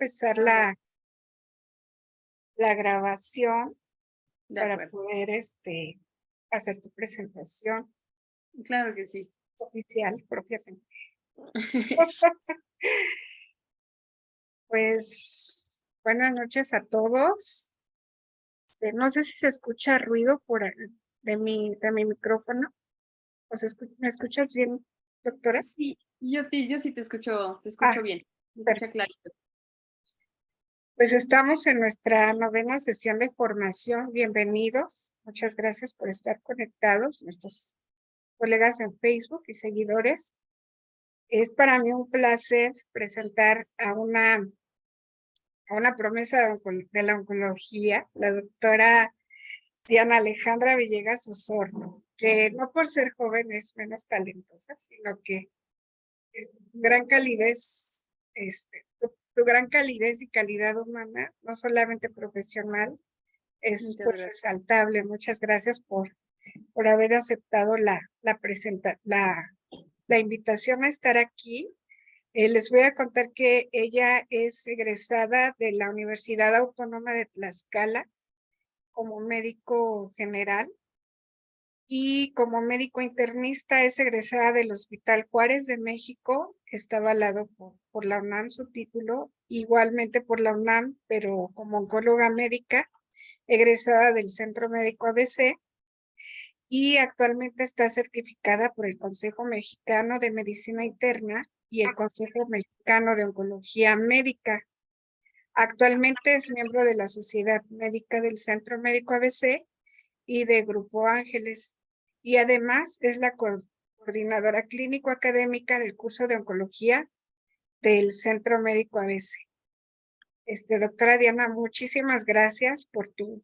empezar la grabación De para acuerdo. poder hacer tu presentación Claro que sí. oficial propiamente. Pues buenas noches a todos. No sé si se escucha ruido de mi micrófono. ¿Me escuchas bien, doctora? Sí, yo sí te Ah, escucho bien, te escucha perfecto. clarito. Pues estamos en nuestra novena sesión de formación. Bienvenidos. Muchas gracias por estar conectados, nuestros colegas en Facebook y seguidores. Es para mí un placer presentar a una promesa de la oncología, la doctora Diana Alejandra Villegas Osorno, que no por ser joven es menos talentosa, sino que gran calidez, tu gran calidez y calidad humana, no solamente profesional, es Muchas pues gracias. resaltable. Muchas gracias por haber aceptado la invitación a estar aquí. Les voy a contar que ella es egresada de la Universidad Autónoma de Tlaxcala como médico general y como médico internista es egresada del Hospital Juárez de México, que está avalado por la UNAM, su título, igualmente por la UNAM, pero como oncóloga médica, egresada del Centro Médico ABC y actualmente está certificada por el Consejo Mexicano de Medicina Interna y el Consejo Mexicano de Oncología Médica. Actualmente es miembro de la Sociedad Médica del Centro Médico ABC y de Grupo Ángeles, y además es la coordinadora clínico-académica del curso de oncología del Centro Médico ABC. Doctora Diana, muchísimas gracias por tu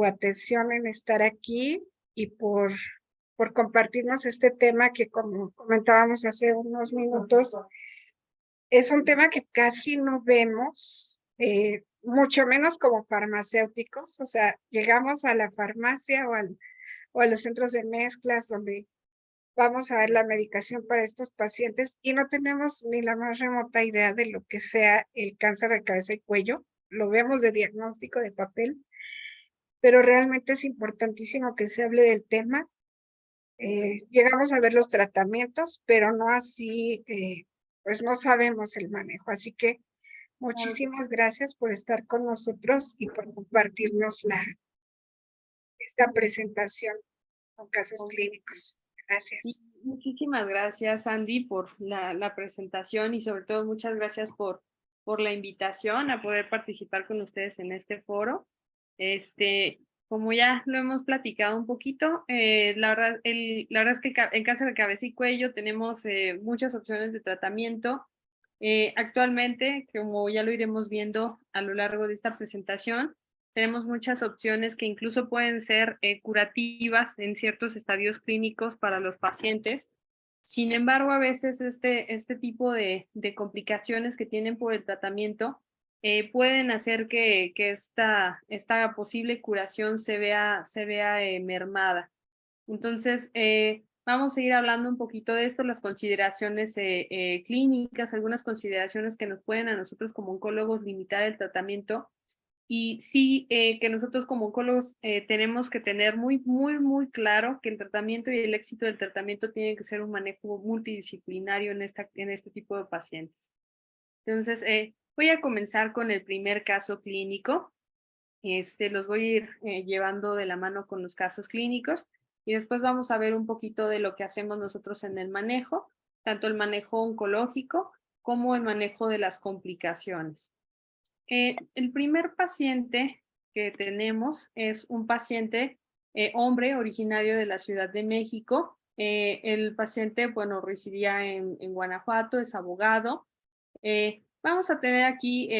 atención en estar aquí y por compartirnos este tema que, como comentábamos hace unos minutos, es un tema que casi no vemos, mucho menos como farmacéuticos. O sea, llegamos a la farmacia o a los centros de mezclas donde vamos a ver la medicación para estos pacientes y no tenemos ni la más remota idea de lo que sea el cáncer de cabeza y cuello. Lo vemos de diagnóstico de papel, pero realmente es importantísimo que se hable del tema. Llegamos a ver los tratamientos, pero no así, pues no sabemos el manejo. Así que Claro que muchísimas gracias por estar con nosotros y por compartirnos esta presentación con casos clínicos. sí. Gracias. Muchísimas gracias, Andy, por la presentación y sobre todo muchas gracias por la invitación a poder participar con ustedes en este foro. Como ya lo hemos platicado un poquito, la verdad es que en cáncer de cabeza y cuello tenemos muchas opciones de tratamiento. Actualmente, como ya lo iremos viendo a lo largo de esta presentación, tenemos muchas opciones que incluso pueden ser curativas en ciertos estadios clínicos para los pacientes. Sin embargo, a veces este tipo de complicaciones que tienen por el tratamiento pueden hacer que esta posible curación se vea mermada. Entonces, vamos a ir hablando un poquito de esto, las consideraciones clínicas, algunas consideraciones que nos pueden a nosotros como oncólogos limitar el tratamiento. Y sí, que nosotros como oncólogos tenemos que tener muy, muy, muy claro que el tratamiento y el éxito del tratamiento tiene que ser un manejo multidisciplinario en este tipo de pacientes. Entonces, voy a comenzar con el primer caso clínico. Los voy a ir llevando de la mano con los casos clínicos y después vamos a ver un poquito de lo que hacemos nosotros en el manejo, tanto el manejo oncológico como el manejo de las complicaciones. El primer paciente que tenemos es un paciente hombre originario de la Ciudad de México. El paciente, bueno, residía en Guanajuato, es abogado. Vamos a tener aquí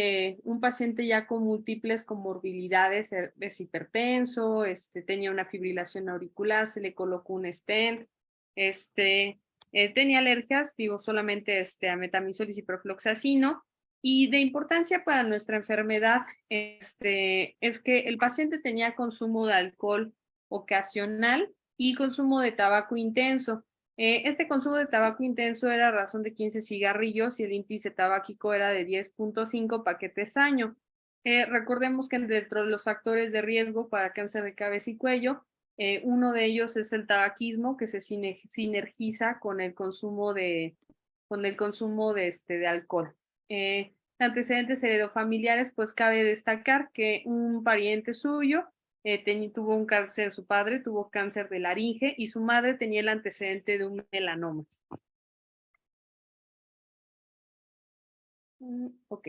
un paciente ya con múltiples comorbilidades, es hipertenso, tenía una fibrilación auricular, se le colocó un stent, tenía alergias, digo solamente a metamizol y ciprofloxacino, y de importancia para nuestra enfermedad es que el paciente tenía consumo de alcohol ocasional y consumo de tabaco intenso. Este consumo de tabaco intenso era a razón de 15 cigarrillos y el índice tabáquico era de 10.5 paquetes año. Recordemos que dentro de los factores de riesgo para cáncer de cabeza y cuello, uno de ellos es el tabaquismo, que se sinergiza con el consumo de alcohol. Antecedentes heredofamiliares, pues cabe destacar que un pariente suyo tuvo un cáncer, su padre tuvo cáncer de laringe y su madre tenía el antecedente de un melanoma. Ok.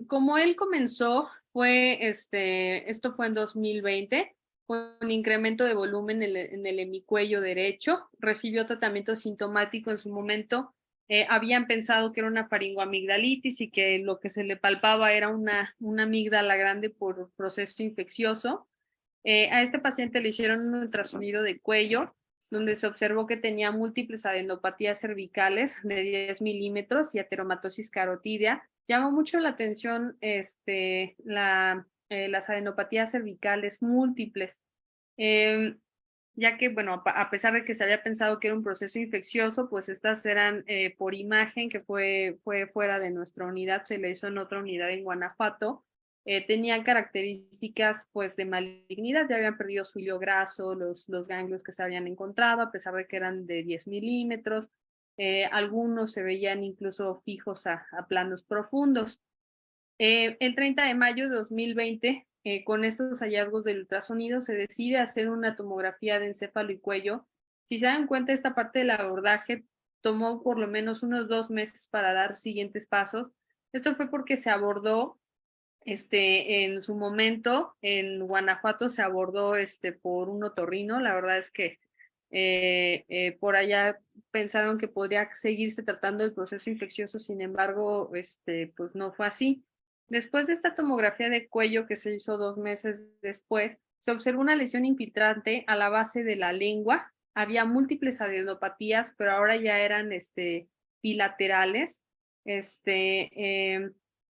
Como él comenzó, esto fue en 2020, con un incremento de volumen en el hemicuello derecho, recibió tratamiento sintomático en su momento. Habían pensado que era una faringoamigdalitis y que lo que se le palpaba era una amígdala grande por proceso infeccioso. A este paciente le hicieron un ultrasonido de cuello, donde se observó que tenía múltiples adenopatías cervicales de 10 milímetros y ateromatosis carotídea. Llamó mucho la atención las adenopatías cervicales múltiples, ya que, bueno, a pesar de que se había pensado que era un proceso infeccioso, pues estas eran por imagen, que fue fuera de nuestra unidad, se le hizo en otra unidad en Guanajuato. Tenían características pues de malignidad, ya habían perdido su hilo graso, los ganglios que se habían encontrado, a pesar de que eran de 10 milímetros, algunos se veían incluso fijos a planos profundos. El 30 de mayo de 2020, con estos hallazgos del ultrasonido, se decide hacer una tomografía de encéfalo y cuello. Si se dan cuenta, esta parte del abordaje tomó por lo menos unos 2 meses para dar siguientes pasos. Esto fue porque se abordó en su momento, en Guanajuato se abordó por un otorrino. La verdad es que por allá pensaron que podría seguirse tratando el proceso infeccioso, sin embargo, pues no fue así. Después de esta tomografía de cuello que se hizo 2 meses después, se observó una lesión infiltrante a la base de la lengua. Había múltiples adenopatías, pero ahora ya eran bilaterales.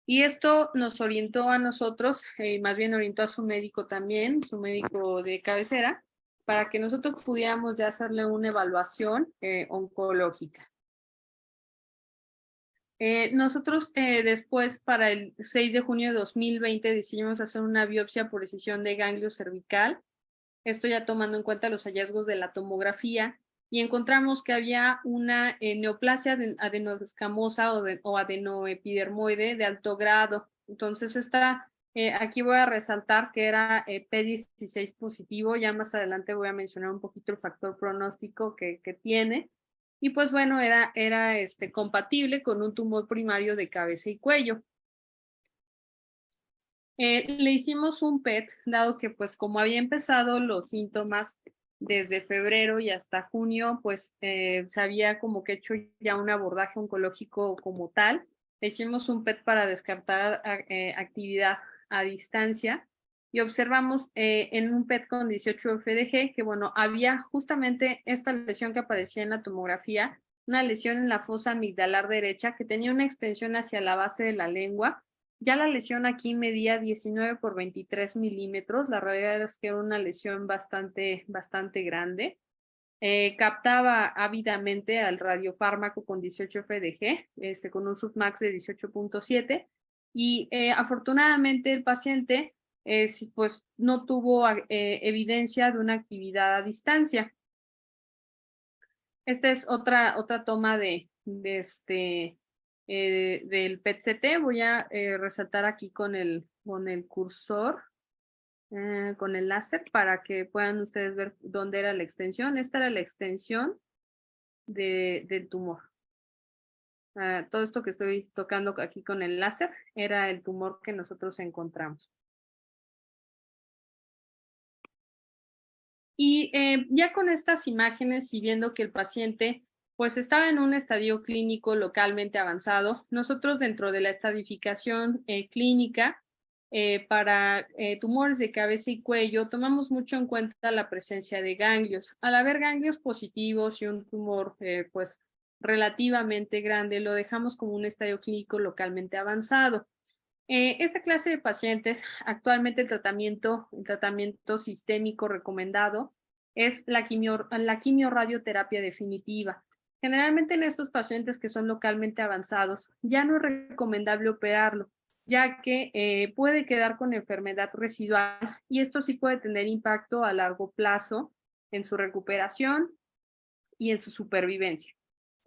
Y esto nos orientó a nosotros, más bien orientó a su médico también, su médico de cabecera, para que nosotros pudiéramos ya hacerle una evaluación oncológica. Nosotros después, para el 6 de junio de 2020, decidimos hacer una biopsia por escisión de ganglio cervical. Esto ya tomando en cuenta los hallazgos de la tomografía, y encontramos que había una neoplasia adenoescamosa o adenoepidermoide de alto grado. Entonces, aquí voy a resaltar que era P16 positivo. Ya más adelante voy a mencionar un poquito el factor pronóstico que tiene. Y pues bueno, era compatible con un tumor primario de cabeza y cuello. Le hicimos un PET, dado que pues como había empezado los síntomas desde febrero y hasta junio, pues se había como que hecho ya un abordaje oncológico como tal. Le hicimos un PET para descartar actividad a distancia y observamos en un PET con 18 FDG que, bueno, había justamente esta lesión que aparecía en la tomografía, una lesión en la fosa amigdalar derecha que tenía una extensión hacia la base de la lengua. Ya la lesión aquí medía 19 por 23 milímetros. La realidad es que era una lesión bastante grande. Captaba ávidamente al radiofármaco con 18 FDG, con un submax de 18.7, y afortunadamente el paciente pues no tuvo evidencia de una actividad a distancia. Esta es otra toma del PET-CT. Voy a resaltar aquí con el cursor, con el láser, para que puedan ustedes ver dónde era la extensión. Esta era la extensión del tumor. Todo esto que estoy tocando aquí con el láser era el tumor que nosotros encontramos. Y ya con estas imágenes y viendo que el paciente pues estaba en un estadio clínico localmente avanzado, nosotros dentro de la estadificación clínica para tumores de cabeza y cuello tomamos mucho en cuenta la presencia de ganglios. Al haber ganglios positivos y un tumor pues relativamente grande, lo dejamos como un estadio clínico localmente avanzado. Esta clase de pacientes, actualmente el tratamiento sistémico recomendado es la quimiorradioterapia definitiva. Generalmente en estos pacientes que son localmente avanzados ya no es recomendable operarlo, ya que puede quedar con enfermedad residual y esto sí puede tener impacto a largo plazo en su recuperación y en su supervivencia.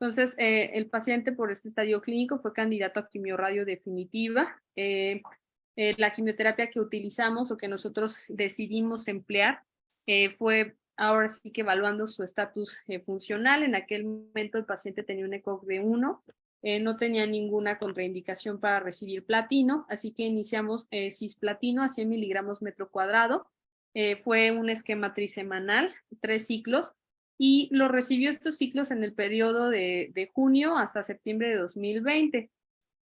Entonces, el paciente por este estadio clínico fue candidato a quimiorradio definitiva. La quimioterapia que utilizamos o que nosotros decidimos emplear fue ahora sí que evaluando su estatus funcional. En aquel momento el paciente tenía un ECOG de 1, no tenía ninguna contraindicación para recibir platino, así que iniciamos cisplatino a 100 miligramos metro cuadrado. Fue un esquema trisemanal, 3 ciclos, y lo recibió estos ciclos en el periodo de junio hasta septiembre de 2020.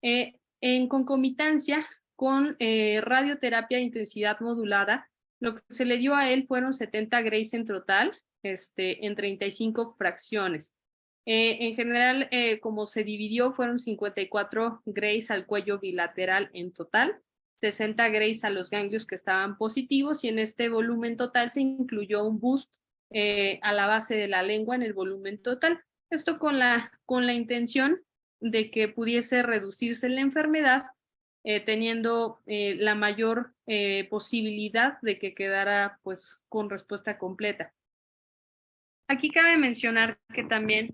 En concomitancia con radioterapia de intensidad modulada, lo que se le dio a él fueron 70 grays en total, en 35 fracciones. En general, como se dividió, fueron 54 grays al cuello bilateral en total, 60 grays a los ganglios que estaban positivos y en este volumen total se incluyó un boost a la base de la lengua en el volumen total. Esto con la intención de que pudiese reducirse la enfermedad, teniendo la mayor posibilidad de que quedara pues con respuesta completa. Aquí cabe mencionar que también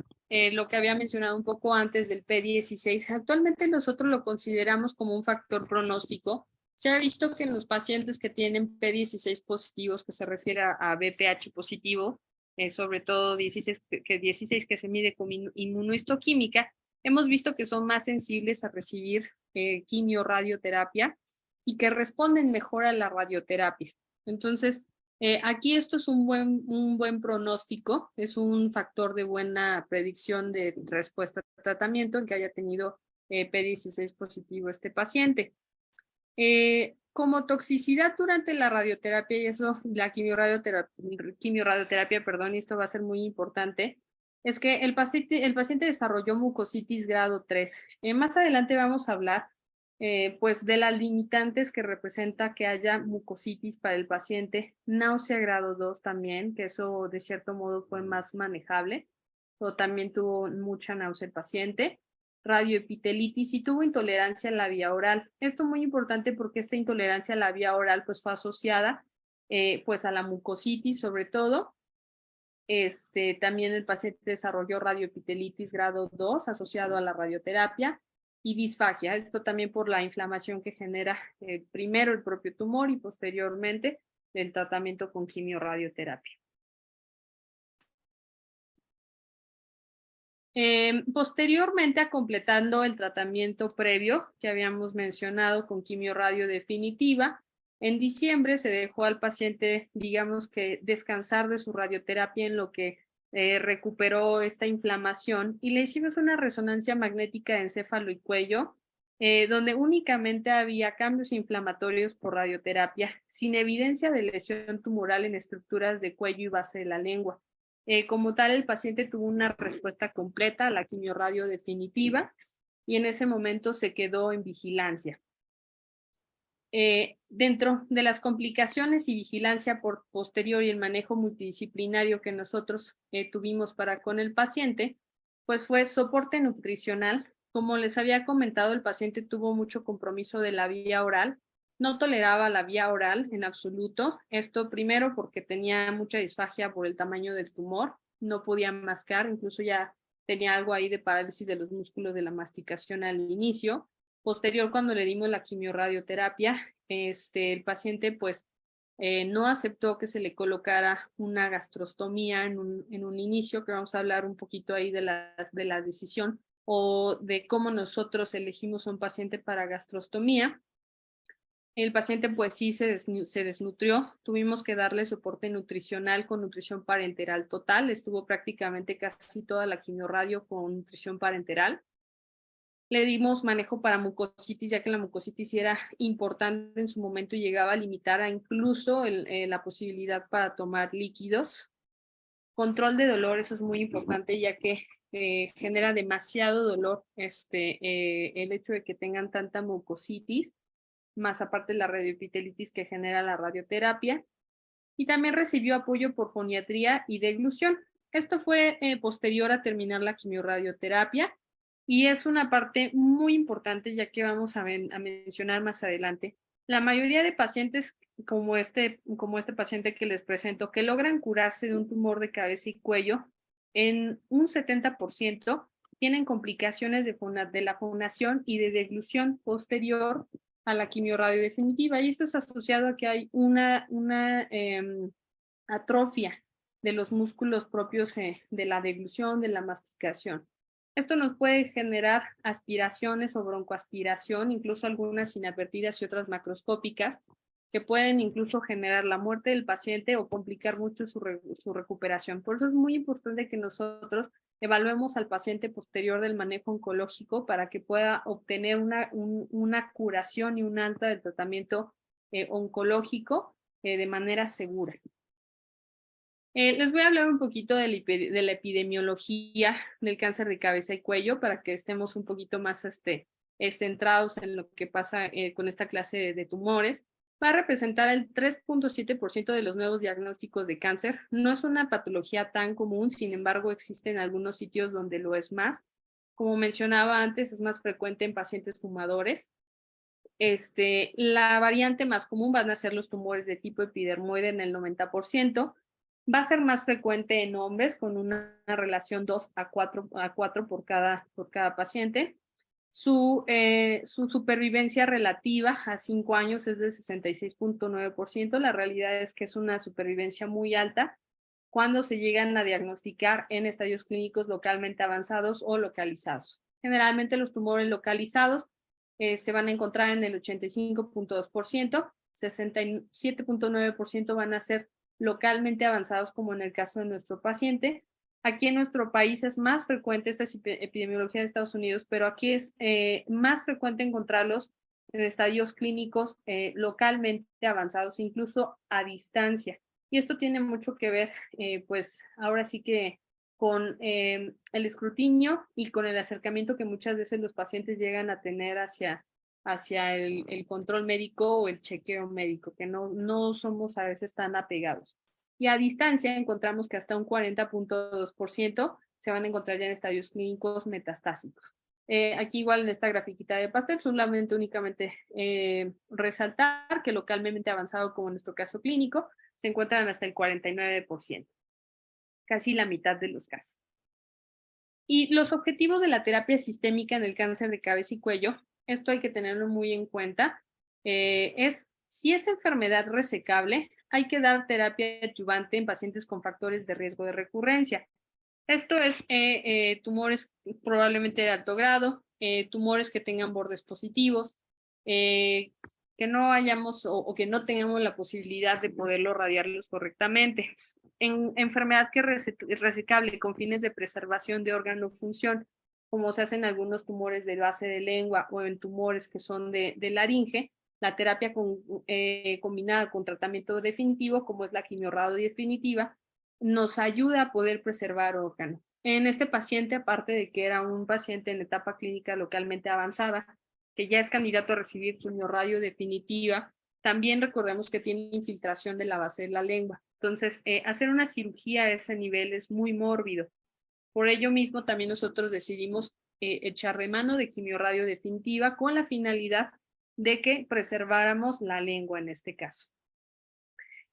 lo que había mencionado un poco antes del P16, actualmente nosotros lo consideramos como un factor pronóstico. Se ha visto que en los pacientes que tienen P16 positivos, que se refiere a BPH positivo, sobre todo 16 que se mide con inmunohistoquímica, hemos visto que son más sensibles a recibir quimio-radioterapia y que responden mejor a la radioterapia. Entonces, aquí esto es un buen pronóstico, es un factor de buena predicción de respuesta al tratamiento el que haya tenido P16 positivo este paciente. Como toxicidad durante la radioterapia, y eso, la quimioradioterapia, perdón, y esto va a ser muy importante, es que el paciente desarrolló mucositis grado 3. Más adelante vamos a hablar pues de las limitantes que representa que haya mucositis para el paciente, náusea grado 2 también, que eso de cierto modo fue más manejable, o también tuvo mucha náusea el paciente, radioepitelitis y tuvo intolerancia a la vía oral. Esto es muy importante porque esta intolerancia a la vía oral pues fue asociada pues a la mucositis sobre todo. También el paciente desarrolló radioepitelitis grado 2 asociado a la radioterapia y disfagia. Esto también por la inflamación que genera primero el propio tumor y posteriormente el tratamiento con quimiorradioterapia. Posteriormente, a completando el tratamiento previo que habíamos mencionado con quimiorradio definitiva, en diciembre se dejó al paciente, digamos que descansar de su radioterapia en lo que recuperó esta inflamación y le hicimos una resonancia magnética de encéfalo y cuello, donde únicamente había cambios inflamatorios por radioterapia, sin evidencia de lesión tumoral en estructuras de cuello y base de la lengua. Como tal, el paciente tuvo una respuesta completa a la quimiorradio definitiva y en ese momento se quedó en vigilancia. Dentro de las complicaciones y vigilancia por posterior y el manejo multidisciplinario que nosotros tuvimos para con el paciente, pues fue soporte nutricional. Como les había comentado, el paciente tuvo mucho compromiso de la vía oral, no toleraba la vía oral en absoluto. Esto primero porque tenía mucha disfagia por el tamaño del tumor, no podía mascar, incluso ya tenía algo ahí de parálisis de los músculos de la masticación al inicio. Posterior, cuando le dimos la quimiorradioterapia, el paciente pues no aceptó que se le colocara una gastrostomía en un inicio, que vamos a hablar un poquito ahí de la decisión o de cómo nosotros elegimos a un paciente para gastrostomía. El paciente pues sí se desnutrió, tuvimos que darle soporte nutricional con nutrición parenteral total, estuvo prácticamente casi toda la quimiorradio con nutrición parenteral. Le dimos manejo para mucositis, ya que la mucositis era importante en su momento y llegaba a limitar a incluso la posibilidad para tomar líquidos. Control de dolor, eso es muy importante, ya que genera demasiado dolor el hecho de que tengan tanta mucositis, más aparte la radioepitelitis que genera la radioterapia. y también recibió apoyo por foniatría y deglución. Esto fue posterior a terminar la quimiorradioterapia y es una parte muy importante ya que vamos a mencionar más adelante. La mayoría de pacientes como este paciente que les presento, que logran curarse de un tumor de cabeza y cuello, en un 70% tienen complicaciones de la fonación y de deglución posterior a la quimiorradio definitiva. Y esto es asociado a que hay una atrofia de los músculos propios de la deglución, de la masticación. Esto nos puede generar aspiraciones o broncoaspiración, incluso algunas inadvertidas y otras macroscópicas, que pueden incluso generar la muerte del paciente o complicar mucho su recuperación. Por eso es muy importante que nosotros evaluemos al paciente posterior del manejo oncológico para que pueda obtener una curación y un alta del tratamiento oncológico de manera segura. Les voy a hablar un poquito de la epidemiología del cáncer de cabeza y cuello para que estemos un poquito más centrados en lo que pasa con esta clase de tumores. Va a representar el 3.7% de los nuevos diagnósticos de cáncer. No es una patología tan común, sin embargo, existen algunos sitios donde lo es más. Como mencionaba antes, es más frecuente en pacientes fumadores. La variante más común van a ser los tumores de tipo epidermoide en el 90%. Va a ser más frecuente en hombres con una relación 2 a 4 por cada paciente. Su supervivencia relativa a 5 años es de 66.9%. La realidad es que es una supervivencia muy alta cuando se llegan a diagnosticar en estadios clínicos localmente avanzados o localizados. Generalmente los tumores localizados se van a encontrar en el 85.2%, 67.9% van a ser localmente avanzados, como en el caso de nuestro paciente. Aquí en nuestro país es más frecuente esta epidemiología de Estados Unidos, pero aquí es más frecuente encontrarlos en estadios clínicos localmente avanzados, incluso a distancia. Y esto tiene mucho que ver, pues ahora sí que con el escrutinio y con el acercamiento que muchas veces los pacientes llegan a tener hacia el control médico o el chequeo médico, que no somos a veces tan apegados. Y a distancia encontramos que hasta un 40.2% se van a encontrar ya en estadios clínicos metastásicos. Aquí igual en esta grafiquita de pastel, solamente únicamente resaltar que localmente avanzado, como en nuestro caso clínico, se encuentran hasta el 49%, casi la mitad de los casos. Y los objetivos de la terapia sistémica en el cáncer de cabeza y cuello, esto hay que tenerlo muy en cuenta, si es enfermedad resecable, hay que dar terapia adyuvante en pacientes con factores de riesgo de recurrencia. Esto es tumores probablemente de alto grado, tumores que tengan bordes positivos, que no hayamos o que no tengamos la posibilidad de poderlo radiarlos correctamente. En enfermedad que es resecable con fines de preservación de órgano o función, como se hacen algunos tumores de base de lengua o en tumores que son de laringe, la terapia combinada con tratamiento definitivo, como es la quimiorradio definitiva, nos ayuda a poder preservar órgano. En este paciente, aparte de que era un paciente en etapa clínica localmente avanzada, que ya es candidato a recibir quimiorradio definitiva, también recordemos que tiene infiltración de la base de la lengua. Entonces, hacer una cirugía a ese nivel es muy mórbido. Por ello mismo, también nosotros decidimos echar de mano de quimiorradio definitiva con la finalidad de que preserváramos la lengua en este caso.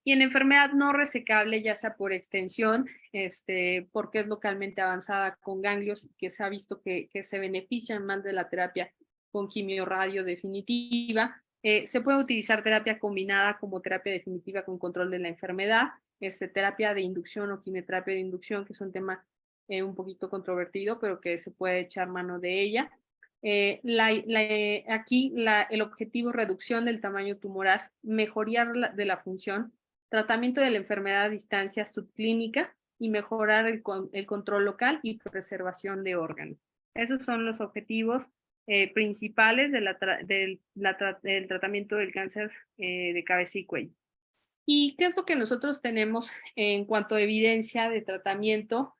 Y en enfermedad no resecable, ya sea por extensión, porque es localmente avanzada con ganglios, que se ha visto que se benefician más de la terapia con quimiorradio definitiva. Se puede utilizar terapia combinada como terapia definitiva con control de la enfermedad, terapia de inducción o quimioterapia de inducción, que es un tema un poquito controvertido, pero que se puede echar mano de ella. Aquí el objetivo es reducción del tamaño tumoral, mejoría de la función, tratamiento de la enfermedad a distancia subclínica y mejorar el control local y preservación de órganos. Esos son los objetivos principales del tratamiento del cáncer de cabeza y cuello. ¿Y qué es lo que nosotros tenemos en cuanto a evidencia de tratamiento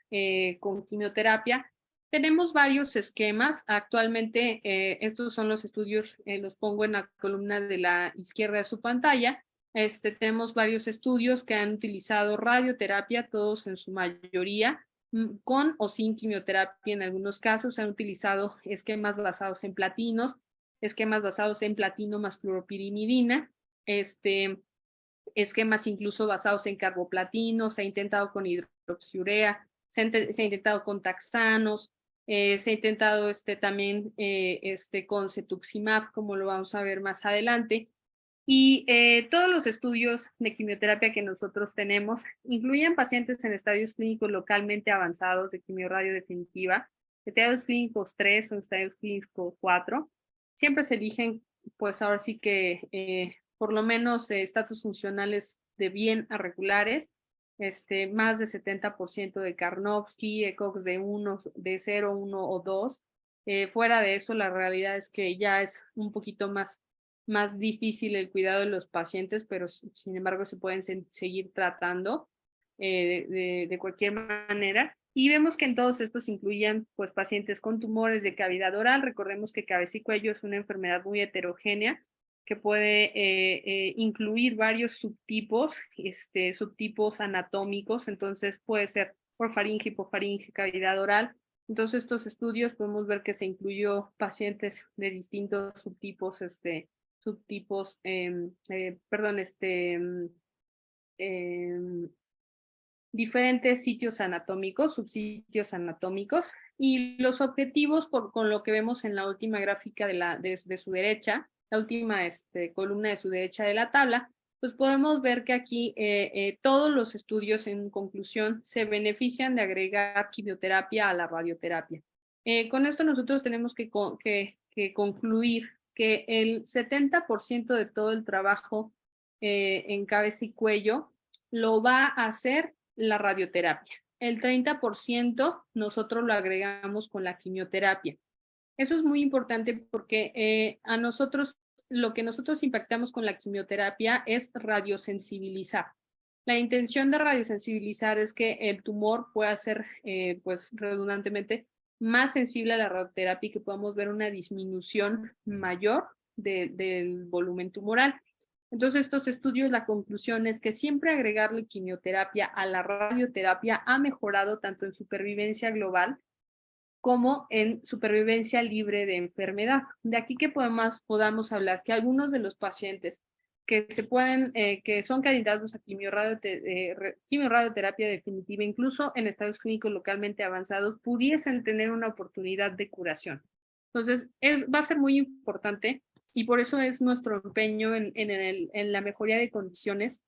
con quimioterapia? Tenemos varios esquemas. Actualmente estos son los estudios, los pongo en la columna de la izquierda de su pantalla. Tenemos varios estudios que han utilizado radioterapia, todos en su mayoría, con o sin quimioterapia en algunos casos. Han utilizado esquemas basados en platinos, esquemas basados en platino más fluoropirimidina, esquemas incluso basados en carboplatino, se ha intentado con hidroxiurea, se ha intentado con taxanos, se ha intentado también con cetuximab, como lo vamos a ver más adelante. Y todos los estudios de quimioterapia que nosotros tenemos incluyen pacientes en estadios clínicos localmente avanzados de quimioradio definitiva, estadios clínicos 3 o estadios clínicos 4. Siempre se eligen, pues ahora sí que por lo menos estatus funcionales de bien a regulares, más de 70% de Karnofsky, ECOG de 1, de 0, 1 o 2. Fuera de eso, la realidad es que ya es un poquito más difícil el cuidado de los pacientes, pero sin embargo se pueden seguir tratando de cualquier manera. Y vemos que en todos estos incluyen pues, pacientes con tumores de cavidad oral. Recordemos que cabeza y cuello es una enfermedad muy heterogénea que puede incluir varios subtipos, subtipos anatómicos, entonces puede ser por faringe, hipofaringe, cavidad oral. Entonces estos estudios podemos ver que se incluyó pacientes de distintos subtipos, perdón, diferentes sitios anatómicos, subsitios anatómicos, y los objetivos, con lo que vemos en la última gráfica de su derecha, la última columna de su derecha de la tabla, pues podemos ver que aquí todos los estudios en conclusión se benefician de agregar quimioterapia a la radioterapia. Con esto nosotros tenemos que concluir que el 70% de todo el trabajo en cabeza y cuello lo va a hacer la radioterapia. El 30% nosotros lo agregamos con la quimioterapia. Eso es muy importante porque a nosotros, lo que nosotros impactamos con la quimioterapia es radiosensibilizar. La intención de radiosensibilizar es que el tumor pueda ser, pues redundantemente, más sensible a la radioterapia y que podamos ver una disminución mayor del volumen tumoral. Entonces, estos estudios, la conclusión es que siempre agregarle quimioterapia a la radioterapia ha mejorado tanto en supervivencia global como en supervivencia libre de enfermedad. De aquí que podamos hablar que algunos de los pacientes que que son candidatos a quimioradioterapia definitiva, incluso en estados clínicos localmente avanzados, pudiesen tener una oportunidad de curación. Entonces, va a ser muy importante y por eso es nuestro empeño en la mejoría de condiciones,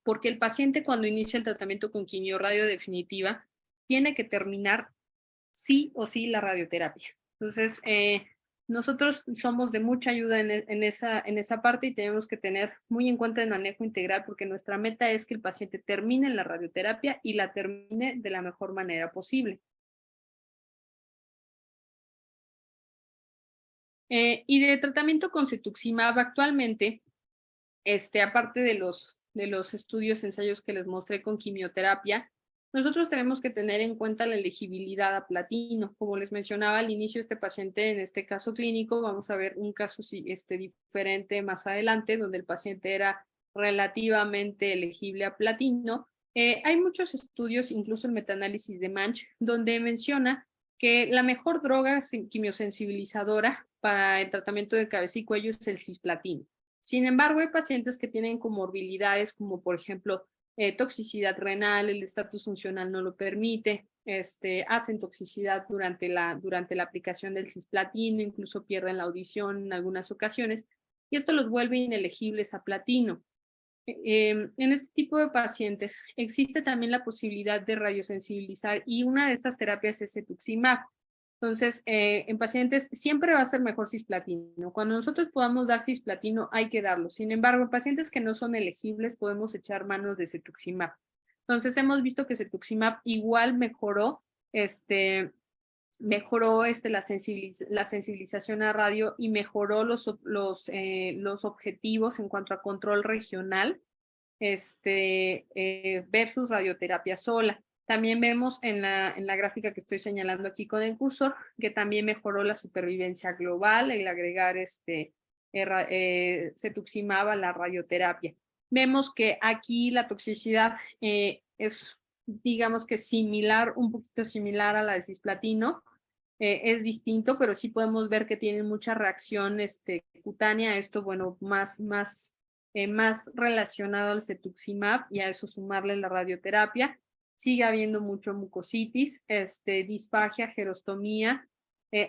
porque el paciente cuando inicia el tratamiento con quimioradio definitiva tiene que terminar sí o sí la radioterapia. Entonces, nosotros somos de mucha ayuda en esa parte y tenemos que tener muy en cuenta el manejo integral porque nuestra meta es que el paciente termine la radioterapia y la termine de la mejor manera posible. Y de tratamiento con cetuximab actualmente, aparte de los estudios, ensayos que les mostré con quimioterapia, nosotros tenemos que tener en cuenta la elegibilidad a platino. Como les mencionaba al inicio, este paciente, en este caso clínico, vamos a ver un caso diferente más adelante, donde el paciente era relativamente elegible a platino. Hay muchos estudios, incluso el metaanálisis de Manch, donde menciona que la mejor droga quimiosensibilizadora para el tratamiento de cabeza y cuello es el cisplatino. Sin embargo, hay pacientes que tienen comorbilidades como por ejemplo toxicidad renal, el estatus funcional no lo permite, hacen toxicidad durante la aplicación del cisplatino, incluso pierden la audición en algunas ocasiones, y esto los vuelve inelegibles a platino. En este tipo de pacientes existe también la posibilidad de radiosensibilizar y una de estas terapias es cetuximab. Entonces, en pacientes siempre va a ser mejor cisplatino. Cuando nosotros podamos dar cisplatino, hay que darlo. Sin embargo, en pacientes que no son elegibles, podemos echar manos de cetuximab. Entonces, hemos visto que cetuximab igual mejoró la sensibilización a radio y mejoró los objetivos en cuanto a control regional versus radioterapia sola. También vemos en la gráfica que estoy señalando aquí con el cursor que también mejoró la supervivencia global el agregar cetuximab a la radioterapia. vemos que aquí la toxicidad es, digamos que similar, un poquito similar a la de cisplatino. Es distinto, pero sí podemos ver que tienen mucha reacción cutánea. Esto, bueno, más relacionado al cetuximab y a eso sumarle la radioterapia. Sigue habiendo mucho mucositis, disfagia, gerostomía,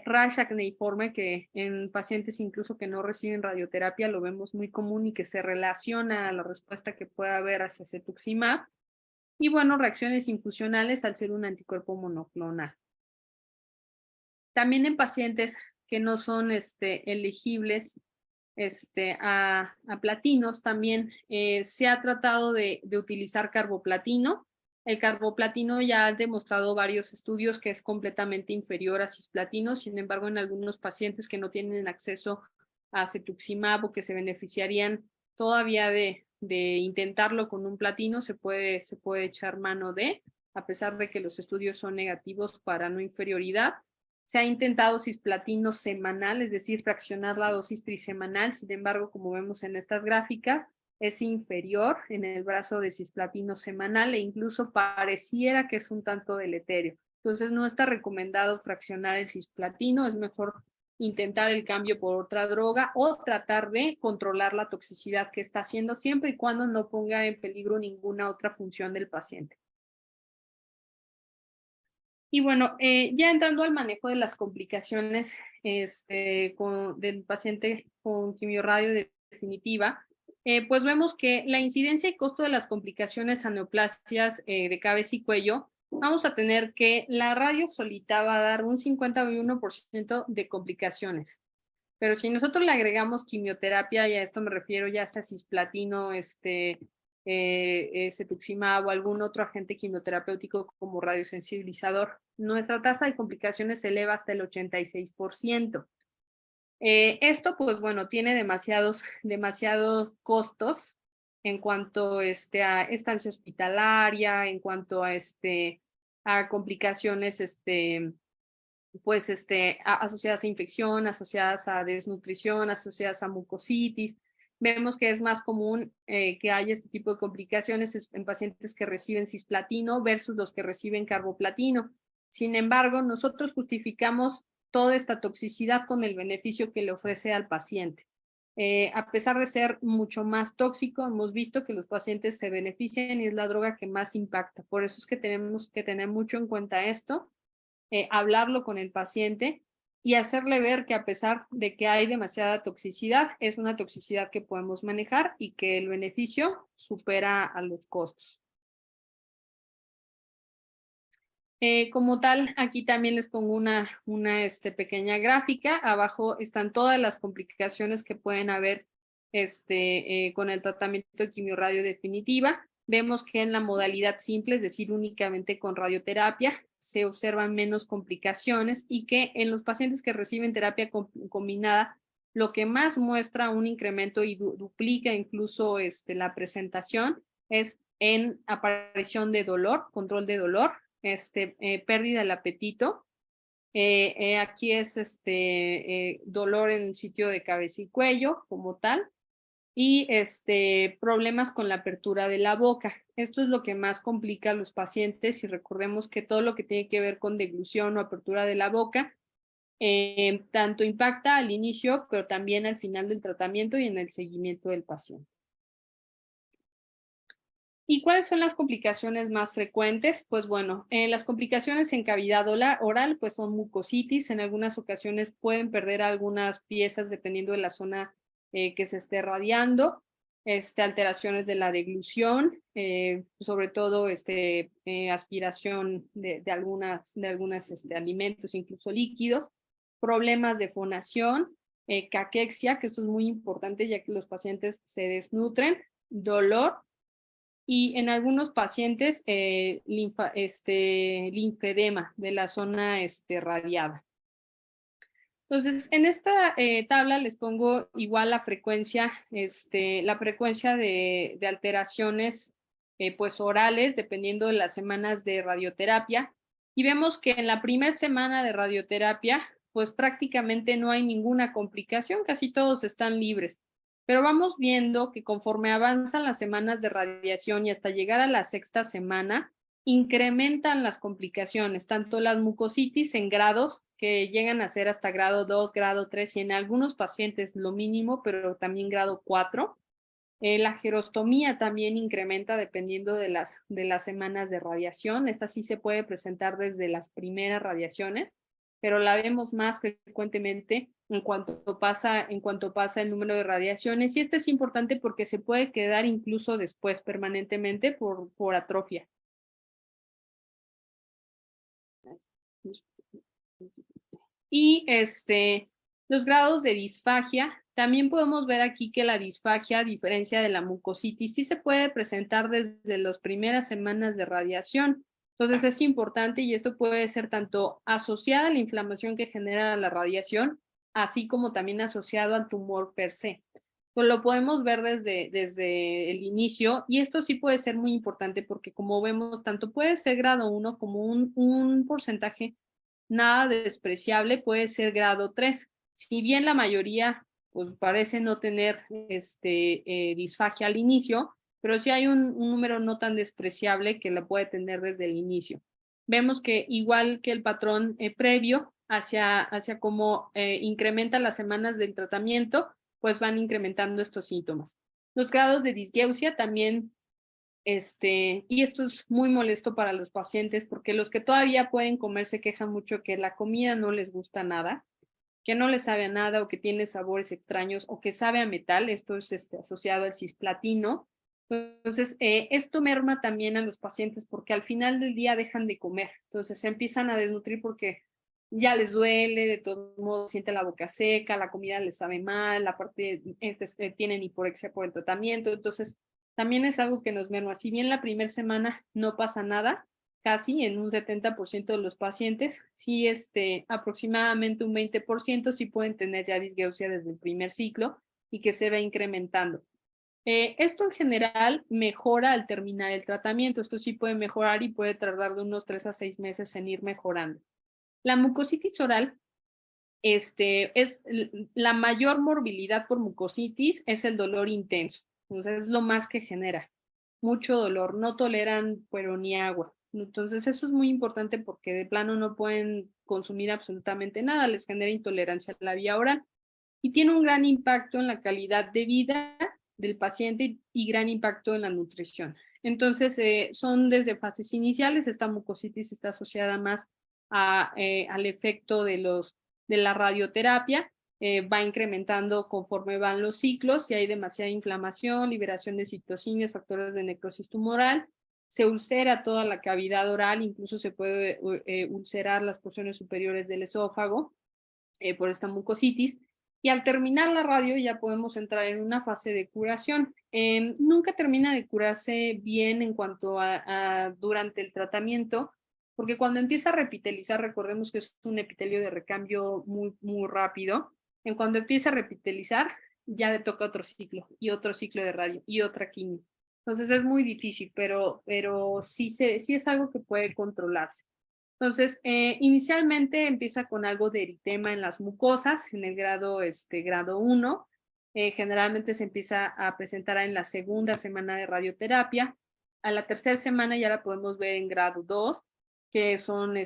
rash acneiforme, que en pacientes incluso que no reciben radioterapia lo vemos muy común y que se relaciona a la respuesta que puede haber hacia cetuximab. Y bueno, reacciones infusionales al ser un anticuerpo monoclonal. También en pacientes que no son elegibles a platinos, también se ha tratado de utilizar carboplatino. El carboplatino ya ha demostrado varios estudios que es completamente inferior a cisplatino. Sin embargo, en algunos pacientes que no tienen acceso a cetuximab o que se beneficiarían todavía de intentarlo con un platino, se puede echar mano de, a pesar de que los estudios son negativos para no inferioridad. Se ha intentado cisplatino semanal, es decir, fraccionar la dosis trisemanal. Sin embargo, como vemos en estas gráficas, es inferior en el brazo de cisplatino semanal e incluso pareciera que es un tanto deleterio. Entonces, no está recomendado fraccionar el cisplatino, es mejor intentar el cambio por otra droga o tratar de controlar la toxicidad que está haciendo siempre y cuando no ponga en peligro ninguna otra función del paciente. Y bueno, ya entrando al manejo de las complicaciones del paciente con quimiorradio definitiva, pues vemos que la incidencia y costo de las complicaciones a neoplasias de cabeza y cuello, vamos a tener que la radio solita va a dar un 51% de complicaciones. Pero si nosotros le agregamos quimioterapia, y a esto me refiero ya sea cisplatino, cetuximab o algún otro agente quimioterapéutico como radiosensibilizador, nuestra tasa de complicaciones se eleva hasta el 86%. Esto, pues bueno, tiene demasiados costos en cuanto a estancia hospitalaria, en cuanto a complicaciones pues asociadas a infección, asociadas a desnutrición, asociadas a mucositis. Vemos que es más común que haya este tipo de complicaciones en pacientes que reciben cisplatino versus los que reciben carboplatino. Sin embargo, nosotros justificamos toda esta toxicidad con el beneficio que le ofrece al paciente. A pesar de ser mucho más tóxico, hemos visto que los pacientes se benefician y es la droga que más impacta. Por eso es que tenemos que tener mucho en cuenta esto, hablarlo con el paciente y hacerle ver que a pesar de que hay demasiada toxicidad, es una toxicidad que podemos manejar y que el beneficio supera a los costos. Como tal, aquí también les pongo una pequeña gráfica. Abajo están todas las complicaciones que pueden haber con el tratamiento de quimiorradio definitiva. Vemos que en la modalidad simple, es decir, únicamente con radioterapia, se observan menos complicaciones y que en los pacientes que reciben terapia combinada, lo que más muestra un incremento y duplica incluso la presentación es en aparición de dolor, control de dolor, pérdida del apetito. Aquí es dolor en el sitio de cabeza y cuello como tal y problemas con la apertura de la boca. Esto es lo que más complica a los pacientes y recordemos que todo lo que tiene que ver con deglución o apertura de la boca tanto impacta al inicio, pero también al final del tratamiento y en el seguimiento del paciente. ¿Y cuáles son las complicaciones más frecuentes? Pues bueno, las complicaciones en cavidad oral pues son mucositis, en algunas ocasiones pueden perder algunas piezas dependiendo de la zona que se esté radiando, alteraciones de la deglución, sobre todo aspiración de algunos alimentos, incluso líquidos, problemas de fonación, caquexia, que esto es muy importante ya que los pacientes se desnutren, dolor, y en algunos pacientes linfedema de la zona radiada. Entonces, en esta tabla les pongo igual la frecuencia de alteraciones pues orales, dependiendo de las semanas de radioterapia. Y vemos que en la primera semana de radioterapia, pues prácticamente no hay ninguna complicación, casi todos están libres. Pero vamos viendo que conforme avanzan las semanas de radiación y hasta llegar a la sexta semana, incrementan las complicaciones, tanto las mucositis en grados que llegan a ser hasta grado 2, grado 3 y en algunos pacientes lo mínimo, pero también grado 4. La gerostomía también incrementa dependiendo de las semanas de radiación. Esta sí se puede presentar desde las primeras radiaciones, pero la vemos más frecuentemente en cuanto pasa el número de radiaciones. Y esto es importante porque se puede quedar incluso después permanentemente por atrofia. Y los grados de disfagia, también podemos ver aquí que la disfagia, a diferencia de la mucositis, sí se puede presentar desde las primeras semanas de radiación. Entonces es importante y esto puede ser tanto asociado a la inflamación que genera la radiación, así como también asociado al tumor per se. Pues lo podemos ver desde el inicio y esto sí puede ser muy importante porque como vemos, tanto puede ser grado 1 como un porcentaje nada despreciable, puede ser grado 3. Si bien la mayoría pues, parece no tener disfagia al inicio, pero sí hay un número no tan despreciable que la puede tener desde el inicio. Vemos que igual que el patrón previo, hacia cómo incrementa las semanas del tratamiento, pues van incrementando estos síntomas. Los grados de disgeusia también y esto es muy molesto para los pacientes porque los que todavía pueden comer se quejan mucho que la comida no les gusta nada, que no les sabe a nada o que tiene sabores extraños o que sabe a metal. Esto es asociado al cisplatino. Entonces, esto merma también a los pacientes porque al final del día dejan de comer. Entonces, se empiezan a desnutrir porque ya les duele, de todos modos sienten la boca seca, la comida les sabe mal, aparte tienen hiporexia por el tratamiento. Entonces, también es algo que nos merma. Si bien la primera semana no pasa nada, casi en un 70% de los pacientes, sí aproximadamente un 20% sí pueden tener ya disgeusia desde el primer ciclo y que se va incrementando. Esto en general mejora al terminar el tratamiento. Esto sí puede mejorar y puede tardar de unos 3 a 6 meses en ir mejorando. La mucositis oral es la mayor morbilidad por mucositis es el dolor intenso. Entonces es lo más que genera. Mucho dolor, no toleran pero ni agua. Entonces eso es muy importante porque de plano no pueden consumir absolutamente nada, les genera intolerancia a la vía oral y tiene un gran impacto en la calidad de vida del paciente y gran impacto en la nutrición. Entonces son desde fases iniciales, esta mucositis está asociada más al efecto de la radioterapia, va incrementando conforme van los ciclos, si hay demasiada inflamación, liberación de citocinas, factores de necrosis tumoral, se ulcera toda la cavidad oral, incluso se puede ulcerar las porciones superiores del esófago por esta mucositis, y al terminar la radio ya podemos entrar en una fase de curación. Nunca termina de curarse bien en cuanto a durante el tratamiento, porque cuando empieza a repitelizar, recordemos que es un epitelio de recambio muy, muy rápido. En cuando empieza a repitelizar, ya le toca otro ciclo de radio y otra quimio. Entonces es muy difícil, pero sí es algo que puede controlarse. Entonces, inicialmente empieza con algo de eritema en las mucosas, en el grado 1. Generalmente se empieza a presentar en la segunda semana de radioterapia. A la tercera semana ya la podemos ver en grado 2, que son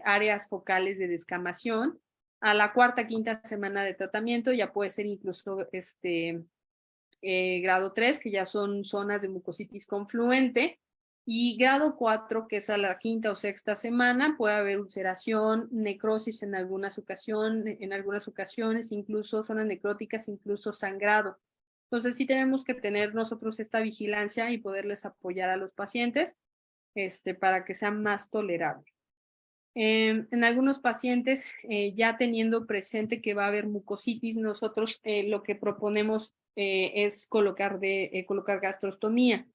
áreas focales de descamación. A la cuarta, quinta semana de tratamiento ya puede ser incluso grado 3, que ya son zonas de mucositis confluente. Y grado 4, que es a la quinta o sexta semana, puede haber ulceración, necrosis en algunas ocasiones, incluso zonas necróticas, incluso sangrado. Entonces sí tenemos que tener nosotros esta vigilancia y poderles apoyar a los pacientes para que sean más tolerables. En algunos pacientes, ya teniendo presente que va a haber mucositis, nosotros lo que proponemos es colocar gastrostomía.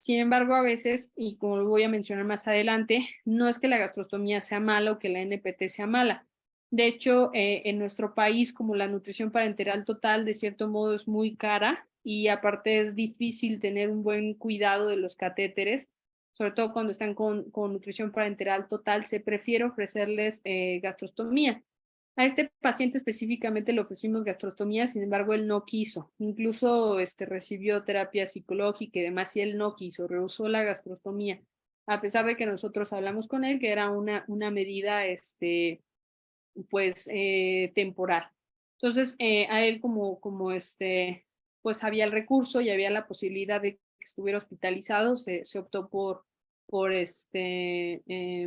Sin embargo, a veces, y como lo voy a mencionar más adelante, no es que la gastrostomía sea mala o que la NPT sea mala. De hecho, en nuestro país, como la nutrición parenteral total, de cierto modo es muy cara y aparte es difícil tener un buen cuidado de los catéteres, sobre todo cuando están con nutrición parenteral total, se prefiere ofrecerles gastrostomía. A este paciente específicamente le ofrecimos gastrostomía, sin embargo, él no quiso. Incluso recibió terapia psicológica y demás, y él no quiso, rehusó la gastrostomía, a pesar de que nosotros hablamos con él, que era una medida temporal. Entonces, a él pues había el recurso y había la posibilidad de que estuviera hospitalizado, se optó por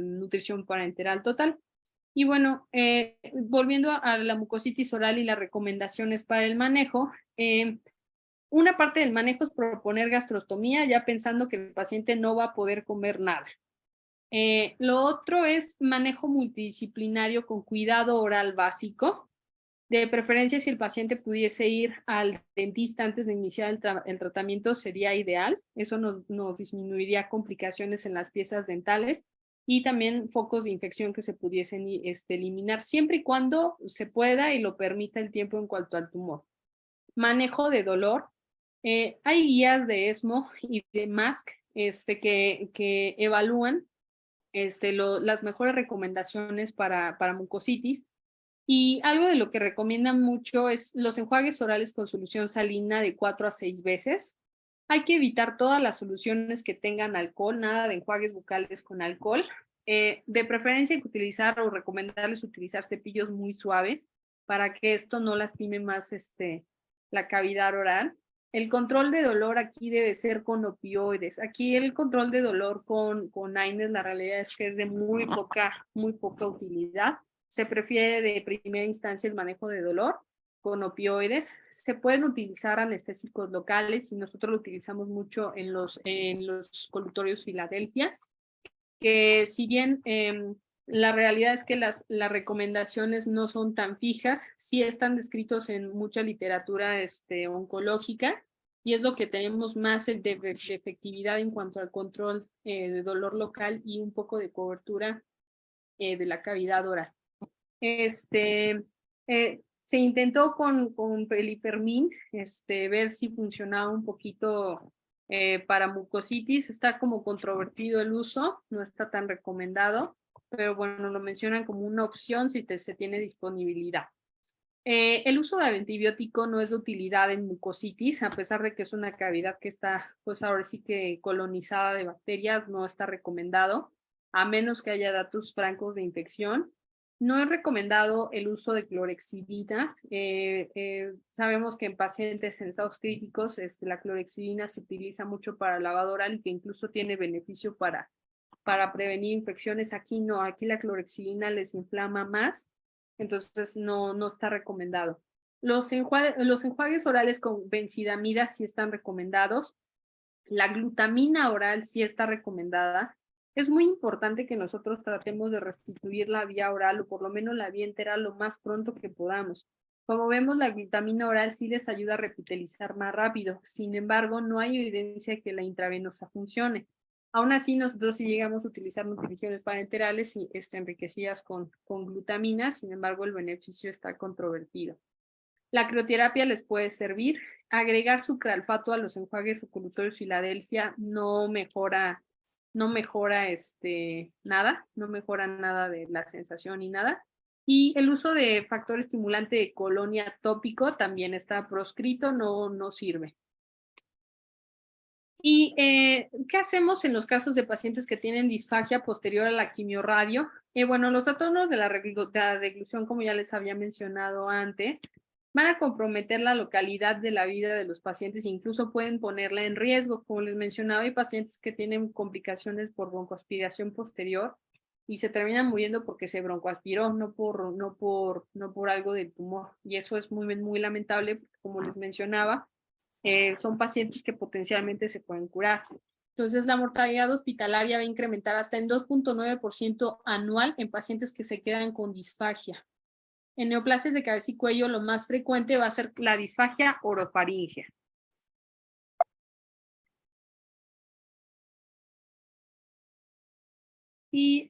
nutrición parenteral total. Y bueno, volviendo a la mucositis oral y las recomendaciones para el manejo, una parte del manejo es proponer gastrostomía, ya pensando que el paciente no va a poder comer nada. Lo otro es manejo multidisciplinario con cuidado oral básico. De preferencia, si el paciente pudiese ir al dentista antes de iniciar el tratamiento, sería ideal. Eso nos disminuiría complicaciones en las piezas dentales y también focos de infección que se pudiesen eliminar, siempre y cuando se pueda y lo permita el tiempo en cuanto al tumor. Manejo de dolor. Hay guías de ESMO y de MASC que evalúan las mejores recomendaciones para mucositis. Y algo de lo que recomiendan mucho es los enjuagues orales con solución salina de 4 a 6 veces. Hay que evitar todas las soluciones que tengan alcohol, nada de enjuagues bucales con alcohol. De preferencia hay que utilizar o recomendarles utilizar cepillos muy suaves para que esto no lastime más la cavidad oral. El control de dolor aquí debe ser con opioides. Aquí el control de dolor con AINES, la realidad es que es de muy poca utilidad. Se prefiere de primera instancia el manejo de dolor con opioides. Se pueden utilizar anestésicos locales y nosotros lo utilizamos mucho en los colutorios Filadelfia, que si bien la realidad es que las recomendaciones no son tan fijas, sí están descritos en mucha literatura oncológica y es lo que tenemos más de efectividad en cuanto al control de dolor local y un poco de cobertura de la cavidad oral. Se intentó con pelifermin ver si funcionaba un poquito para mucositis. Está como controvertido el uso, no está tan recomendado, pero bueno, lo mencionan como una opción si se tiene disponibilidad. El uso de antibiótico no es de utilidad en mucositis, a pesar de que es una cavidad que está, pues ahora sí que colonizada de bacterias, no está recomendado, a menos que haya datos francos de infección. No es recomendado el uso de clorexidina. Sabemos que en pacientes en estados críticos la clorexidina se utiliza mucho para lavado oral y que incluso tiene beneficio para prevenir infecciones. Aquí no, aquí la clorexidina les inflama más, entonces no está recomendado. Los enjuagues orales con benzidamida sí están recomendados. La glutamina oral sí está recomendada. Es muy importante que nosotros tratemos de restituir la vía oral o por lo menos la vía enteral lo más pronto que podamos. Como vemos, la glutamina oral sí les ayuda a repitelizar más rápido. Sin embargo, no hay evidencia que la intravenosa funcione. Aún así, nosotros sí llegamos a utilizar nutriciones parenterales y enriquecidas con glutamina, sin embargo, el beneficio está controvertido. La crioterapia les puede servir. Agregar sucralfato a los enjuagues oculutorios Filadelfia no mejora nada de la sensación ni nada. Y el uso de factor estimulante de colonia tópico también está proscrito, no sirve. ¿Y qué hacemos en los casos de pacientes que tienen disfagia posterior a la quimiorradio? Bueno, los trastornos de la deglución, como ya les había mencionado antes, van a comprometer la localidad de la vida de los pacientes, incluso pueden ponerla en riesgo. Como les mencionaba, hay pacientes que tienen complicaciones por broncoaspiración posterior y se terminan muriendo porque se broncoaspiró, no por algo del tumor. Y eso es muy lamentable, porque, como les mencionaba, son pacientes que potencialmente se pueden curar. Entonces, la mortalidad hospitalaria va a incrementar hasta en 2.9% anual en pacientes que se quedan con disfagia. En neoplasias de cabeza y cuello, lo más frecuente va a ser la disfagia orofaríngea. Y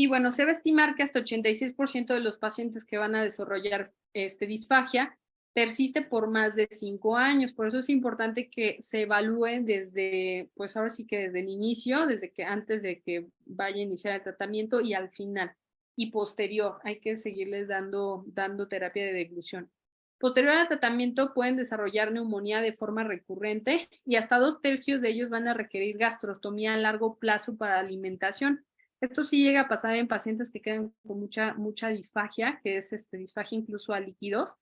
bueno, se va a estimar que hasta 86% de los pacientes que van a desarrollar disfagia persiste por más de 5 años. Por eso es importante que se evalúe desde, pues ahora sí que desde el inicio, antes de que vaya a iniciar el tratamiento y al final. y posterior. Hay que seguirles dando terapia de deglución. Posterior al tratamiento pueden desarrollar neumonía de forma recurrente y hasta 2/3 de ellos van a requerir gastrostomía a largo plazo para alimentación. Esto sí llega a pasar en pacientes que quedan con mucha disfagia, que es disfagia incluso a líquidos.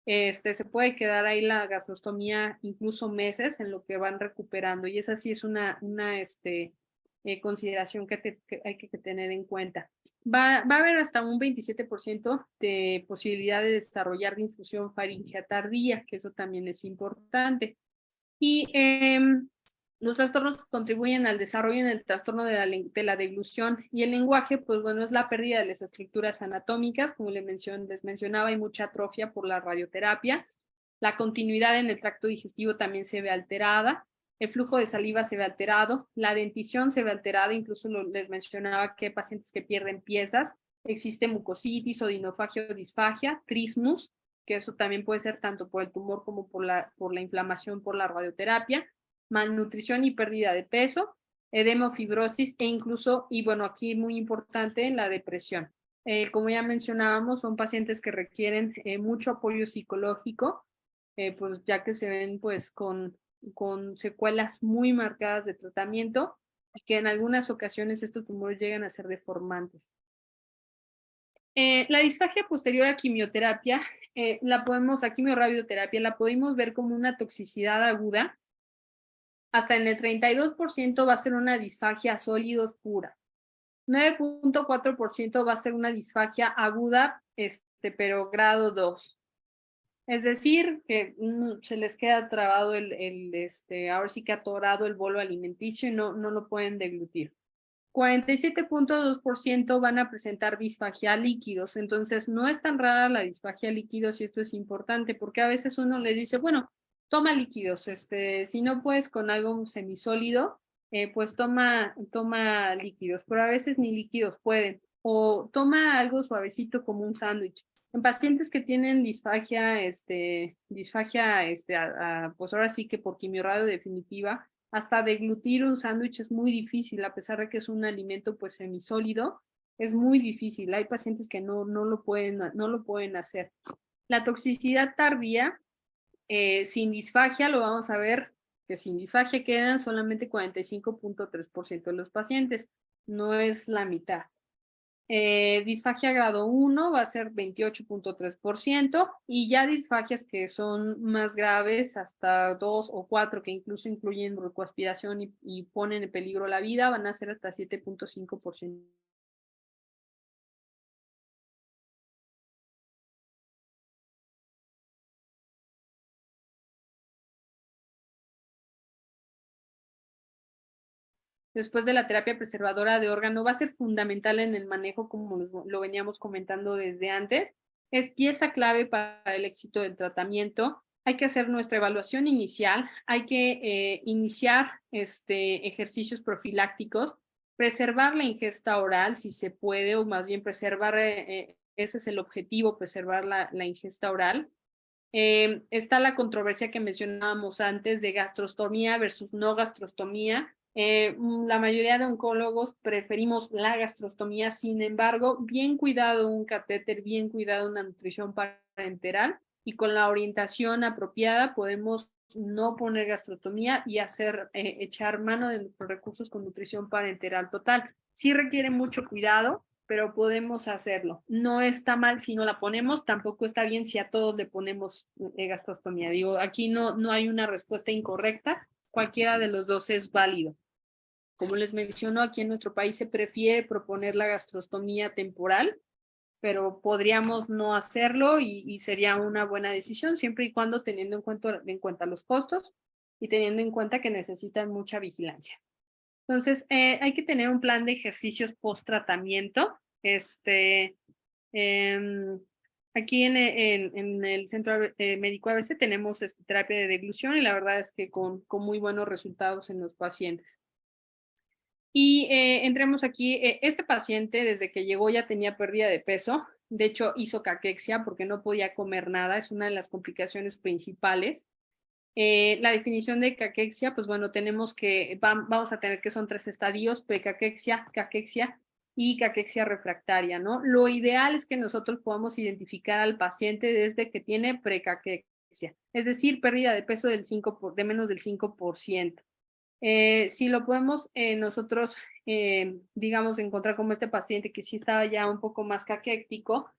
Se puede quedar ahí la gastrostomía incluso meses en lo que van recuperando, y esa sí es una consideración que hay que tener en cuenta. Va a haber hasta un 27% de posibilidad de desarrollar difusión faríngea tardía, que eso también es importante. Y los trastornos que contribuyen al desarrollo en el trastorno de la deglución y el lenguaje, pues bueno, es la pérdida de las estructuras anatómicas, como les mencionaba, hay mucha atrofia por la radioterapia. La continuidad en el tracto digestivo también se ve alterada. El flujo de saliva se ve alterado, la dentición se ve alterada, incluso les mencionaba que hay pacientes que pierden piezas, existe mucositis, odinofagia o disfagia, trismus, que eso también puede ser tanto por el tumor como por la inflamación por la radioterapia, malnutrición y pérdida de peso, edema, fibrosis e incluso, y bueno, aquí muy importante, la depresión. Como ya mencionábamos, son pacientes que requieren mucho apoyo psicológico, pues ya que se ven pues con secuelas muy marcadas de tratamiento y que en algunas ocasiones estos tumores llegan a ser deformantes. La disfagia posterior a quimioterapia, a quimiorradioterapia, la podemos ver como una toxicidad aguda. Hasta en el 32% va a ser una disfagia sólidos pura. 9.4% va a ser una disfagia aguda, pero grado 2. Es decir, que se les queda trabado ahora sí que atorado el bolo alimenticio y no lo pueden deglutir. 47.2% van a presentar disfagia a líquidos, entonces no es tan rara la disfagia a líquidos y esto es importante porque a veces uno le dice, bueno, toma líquidos, si no puedes con algo semisólido, pues toma líquidos, pero a veces ni líquidos pueden, o toma algo suavecito como un sándwich. En pacientes que tienen disfagia, pues ahora sí que por quimiorradio definitiva, hasta deglutir un sándwich es muy difícil, a pesar de que es un alimento pues semisólido, es muy difícil. Hay pacientes que no lo pueden hacer. La toxicidad tardía, sin disfagia, lo vamos a ver que sin disfagia quedan solamente 45.3% de los pacientes, no es la mitad. Disfagia grado 1 va a ser 28.3% y ya disfagias que son más graves, hasta 2 o 4, que incluso incluyen broncoaspiración y ponen en peligro la vida, van a ser hasta 7.5%. Después de la terapia preservadora de órgano, va a ser fundamental en el manejo, como lo veníamos comentando desde antes. Es pieza clave para el éxito del tratamiento. Hay que hacer nuestra evaluación inicial, hay que iniciar ejercicios profilácticos, preservar la ingesta oral si se puede, o más bien preservar, ese es el objetivo, preservar la ingesta oral. Está la controversia que mencionábamos antes de gastrostomía versus no gastrostomía. La mayoría de oncólogos preferimos la gastrostomía, sin embargo, bien cuidado un catéter, bien cuidado una nutrición parenteral y con la orientación apropiada podemos no poner gastrostomía y echar mano de nuestros recursos con nutrición parenteral total. Sí requiere mucho cuidado, pero podemos hacerlo. No está mal si no la ponemos, tampoco está bien si a todos le ponemos gastrostomía. Digo, aquí no hay una respuesta incorrecta, cualquiera de los dos es válido. Como les menciono, aquí en nuestro país se prefiere proponer la gastrostomía temporal, pero podríamos no hacerlo y sería una buena decisión, siempre y cuando teniendo en cuenta los costos y teniendo en cuenta que necesitan mucha vigilancia. Entonces, hay que tener un plan de ejercicios post-tratamiento. Aquí en el Centro Médico ABC tenemos terapia de deglución y la verdad es que con muy buenos resultados en los pacientes. Y entremos aquí, este paciente desde que llegó ya tenía pérdida de peso, de hecho hizo caquexia porque no podía comer nada, es una de las complicaciones principales. La definición de caquexia, pues bueno, vamos a tener que son 3 estadios: precaquexia, caquexia y caquexia refractaria, ¿no? Lo ideal es que nosotros podamos identificar al paciente desde que tiene precaquexia, es decir, pérdida de peso de menos del 5%. Si lo podemos nosotros, digamos, encontrar como este paciente que sí estaba ya un poco más caquéctico,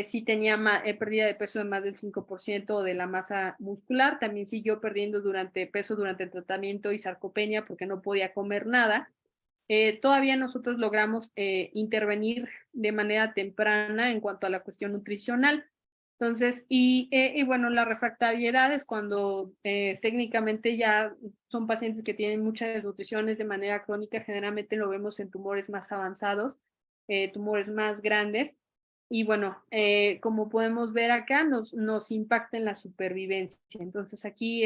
sí tenía pérdida de peso de más del 5% de la masa muscular, también siguió perdiendo peso durante el tratamiento y sarcopenia porque no podía comer nada. Todavía nosotros logramos intervenir de manera temprana en cuanto a la cuestión nutricional. Entonces, bueno, la refractariedad es cuando técnicamente ya son pacientes que tienen muchas desnutriciones de manera crónica, generalmente lo vemos en tumores más avanzados, tumores más grandes, y bueno, como podemos ver acá, nos impacta en la supervivencia. Entonces aquí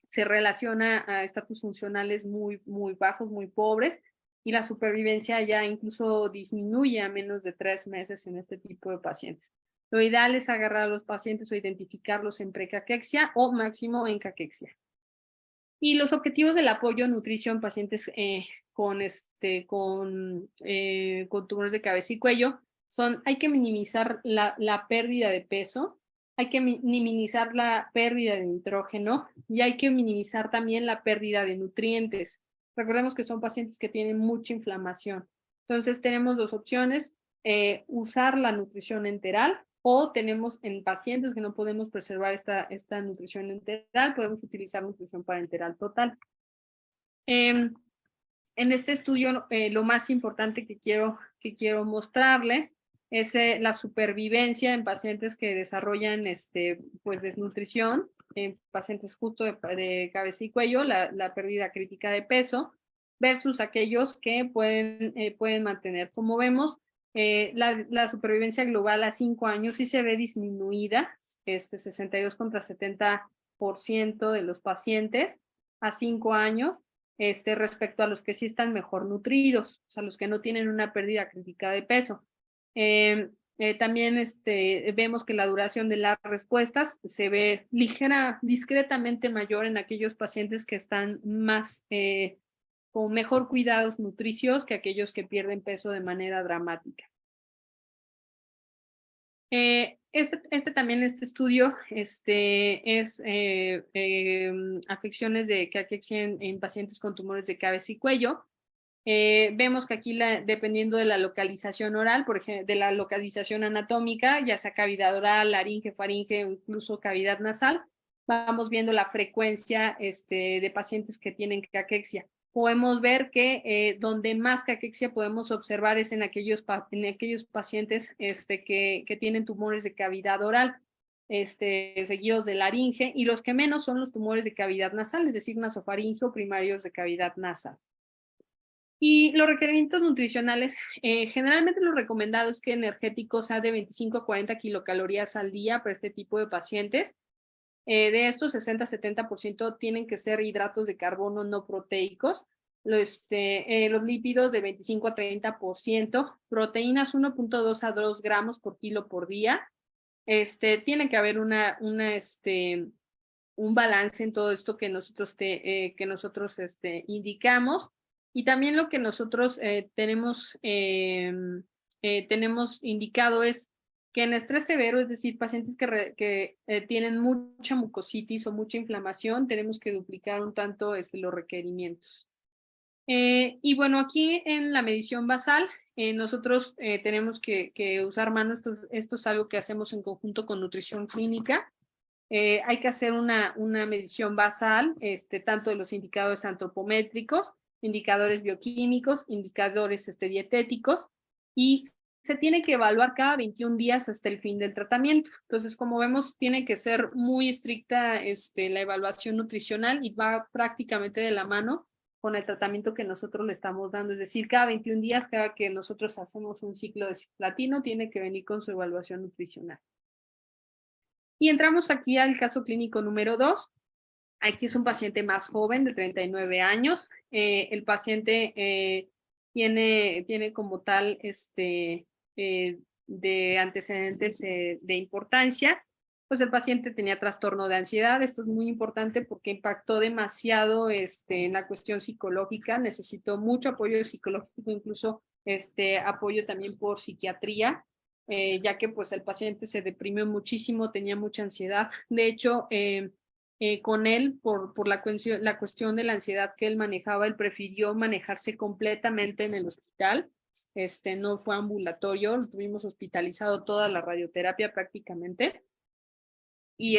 se relaciona a estatus funcionales muy, muy bajos, muy pobres, y la supervivencia ya incluso disminuye a menos de 3 meses en este tipo de pacientes. Lo ideal es agarrar a los pacientes o identificarlos en precaquexia o máximo en caquexia. Y los objetivos del apoyo nutricio en pacientes con tumores de cabeza y cuello son, hay que minimizar la pérdida de peso, hay que minimizar la pérdida de nitrógeno y hay que minimizar también la pérdida de nutrientes. Recordemos que son pacientes que tienen mucha inflamación. Entonces tenemos dos opciones, usar la nutrición enteral, o tenemos en pacientes que no podemos preservar esta nutrición enteral, podemos utilizar nutrición parenteral total. En este estudio, lo más importante que quiero mostrarles es la supervivencia en pacientes que desarrollan pues desnutrición, en pacientes justo de cabeza y cuello, la pérdida crítica de peso, versus aquellos que pueden mantener. Como vemos, la supervivencia global a 5 años sí se ve disminuida, 62 contra 70% de los pacientes a 5 años, respecto a los que sí están mejor nutridos, o sea, los que no tienen una pérdida crítica de peso. También vemos que la duración de las respuestas se ve discretamente mayor en aquellos pacientes que están más con mejor cuidados nutricios que aquellos que pierden peso de manera dramática. Este estudio es afecciones de caquexia en pacientes con tumores de cabeza y cuello. Vemos que aquí, dependiendo de la localización oral, por ejemplo, de la localización anatómica, ya sea cavidad oral, laringe, faringe o incluso cavidad nasal, vamos viendo la frecuencia de pacientes que tienen caquexia. Podemos ver que donde más caquexia podemos observar es en aquellos pacientes que tienen tumores de cavidad oral, seguidos de laringe, y los que menos son los tumores de cavidad nasal, es decir, nasofaringe o primarios de cavidad nasal. Y los requerimientos nutricionales, generalmente lo recomendado es que energéticos sea de 25 a 40 kilocalorías al día para este tipo de pacientes. De estos, 60-70% tienen que ser hidratos de carbono no proteicos. Los lípidos de 25 a 30%, proteínas 1.2 a 2 gramos por kilo por día. Tiene que haber un balance en todo esto que nosotros indicamos. Y también lo que nosotros tenemos indicado es que en estrés severo, es decir, pacientes que tienen mucha mucositis o mucha inflamación, tenemos que duplicar un tanto los requerimientos. Y bueno, aquí en la medición basal, nosotros tenemos que usar mano, esto es algo que hacemos en conjunto con nutrición clínica. Hay que hacer una medición basal, tanto de los indicadores antropométricos, indicadores bioquímicos, indicadores dietéticos, y se tiene que evaluar cada 21 días hasta el fin del tratamiento. Entonces, como vemos, tiene que ser muy estricta la evaluación nutricional y va prácticamente de la mano con el tratamiento que nosotros le estamos dando. Es decir, cada 21 días, cada que nosotros hacemos un ciclo de cisplatino, tiene que venir con su evaluación nutricional. Y entramos aquí al caso clínico número 2. Aquí es un paciente más joven, de 39 años. El paciente tiene como tal de antecedentes de importancia. Pues el paciente tenía trastorno de ansiedad. Esto es muy importante porque impactó demasiado en la cuestión psicológica. Necesitó mucho apoyo psicológico, incluso apoyo también por psiquiatría, ya que pues el paciente se deprimió muchísimo, tenía mucha ansiedad. De hecho, con él, por la cuestión de la ansiedad que él manejaba, él prefirió manejarse completamente en el hospital. No fue ambulatorio, lo tuvimos hospitalizado toda la radioterapia prácticamente. Y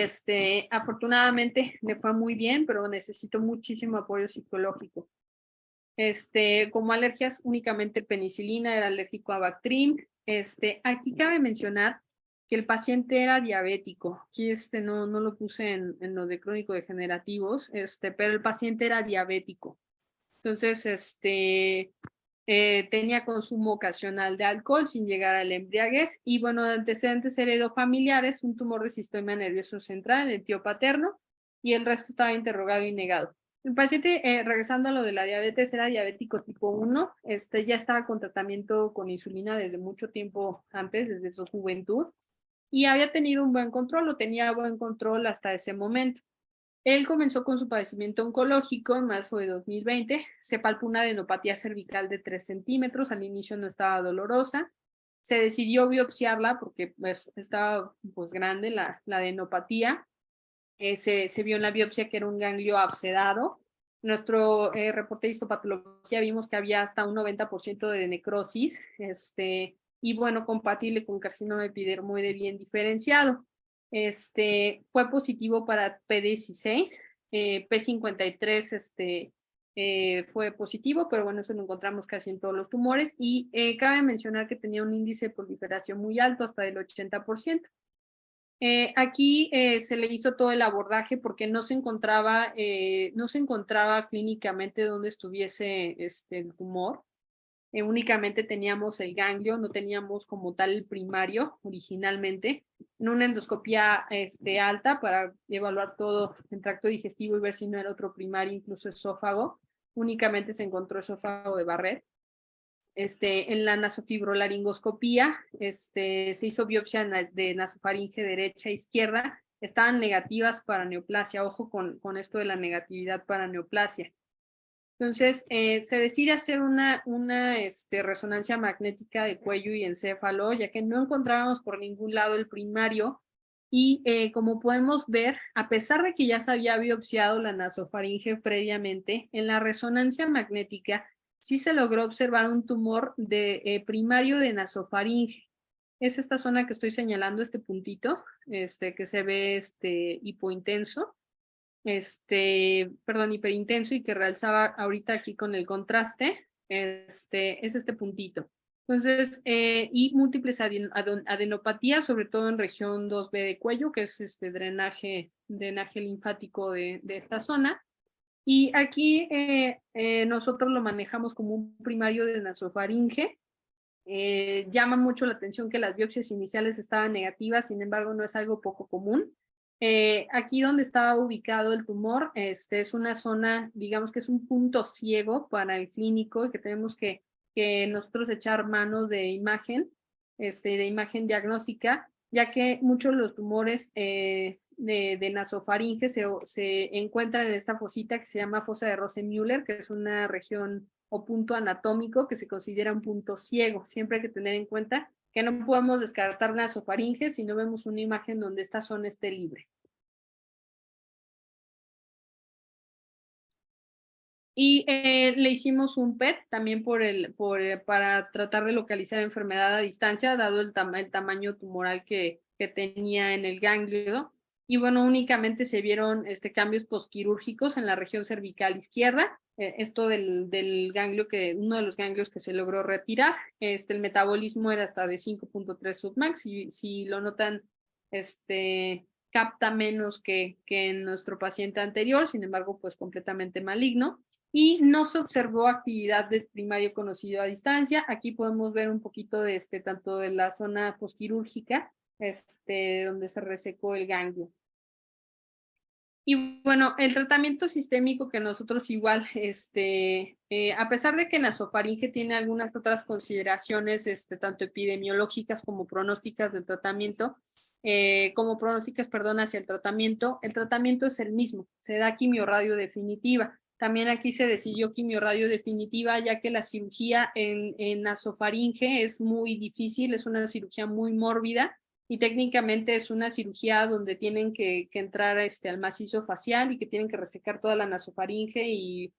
afortunadamente le fue muy bien, pero necesitó muchísimo apoyo psicológico. Como alergias, únicamente penicilina, era alérgico a Bactrim. Aquí cabe mencionar que el paciente era diabético. Aquí no lo puse en lo de crónico degenerativos, pero el paciente era diabético. Entonces, tenía consumo ocasional de alcohol sin llegar a la embriaguez y, bueno, de antecedentes heredofamiliares, un tumor de sistema nervioso central en el tío paterno y el resto estaba interrogado y negado. El paciente, regresando a lo de la diabetes, era diabético tipo 1, ya estaba con tratamiento con insulina desde mucho tiempo antes, desde su juventud, y había tenido un buen control, o tenía buen control hasta ese momento. Él comenzó con su padecimiento oncológico en marzo de 2020. Se palpó una adenopatía cervical de 3 centímetros. Al inicio no estaba dolorosa. Se decidió biopsiarla porque pues, estaba pues, grande la adenopatía. Se vio en la biopsia que era un ganglio abscedado. Nuestro reporte de histopatología vimos que había hasta un 90% de necrosis, y bueno, compatible con carcinoma epidermoide bien diferenciado. Fue positivo para P16, P53 fue positivo, pero bueno, eso lo encontramos casi en todos los tumores y cabe mencionar que tenía un índice de proliferación muy alto, hasta del 80%. Aquí se le hizo todo el abordaje porque no se encontraba clínicamente donde estuviese el tumor. Únicamente teníamos el ganglio, no teníamos como tal el primario originalmente. En una endoscopía alta para evaluar todo el tracto digestivo y ver si no era otro primario, incluso esófago, únicamente se encontró esófago de Barrett. En la nasofibrolaringoscopía, se hizo biopsia de nasofaringe derecha e izquierda, estaban negativas para neoplasia. Ojo con esto de la negatividad para neoplasia. Entonces, se decide hacer una resonancia magnética de cuello y encéfalo, ya que no encontrábamos por ningún lado el primario. Y como podemos ver, a pesar de que ya se había biopsiado la nasofaringe previamente, en la resonancia magnética sí se logró observar un tumor de primario de nasofaringe. Es esta zona que estoy señalando, este puntito, que se ve hipointenso. Hiperintenso y que realzaba ahorita aquí con el contraste, es este puntito. Entonces, y múltiples adenopatías, sobre todo en región 2B de cuello, que es drenaje linfático de esta zona. Y aquí nosotros lo manejamos como un primario de nasofaringe. Llama mucho la atención que las biopsias iniciales estaban negativas, sin embargo, no es algo poco común. Aquí donde estaba ubicado el tumor, es una zona, digamos que es un punto ciego para el clínico y que tenemos que nosotros echar mano de imagen diagnóstica, ya que muchos de los tumores de nasofaringe se encuentran en esta fosita que se llama fosa de Rosenmüller, que es una región o punto anatómico que se considera un punto ciego. Siempre hay que tener en cuenta que no podemos descartar nasofaringe si no vemos una imagen donde esta zona esté libre. Y le hicimos un PET también para tratar de localizar enfermedad a distancia, dado el tamaño tumoral que tenía en el ganglio. Y bueno, únicamente se vieron cambios posquirúrgicos en la región cervical izquierda. Esto del ganglio, uno de los ganglios que se logró retirar. El metabolismo era hasta de 5.3 submax. Si lo notan, capta menos que en nuestro paciente anterior, sin embargo, pues completamente maligno. Y no se observó actividad de primario conocido a distancia. Aquí podemos ver un poquito de tanto de la zona posquirúrgica, donde se resecó el ganglio. Y bueno, el tratamiento sistémico que nosotros igual, a pesar de que nasofaringe tiene algunas otras consideraciones, tanto epidemiológicas como pronósticas del tratamiento, hacia el tratamiento es el mismo, se da quimiorradio definitiva. También aquí se decidió quimiorradio definitiva, ya que la cirugía en nasofaringe es muy difícil, es una cirugía muy mórbida y técnicamente es una cirugía donde tienen que entrar al macizo facial y que tienen que resecar toda la nasofaringe y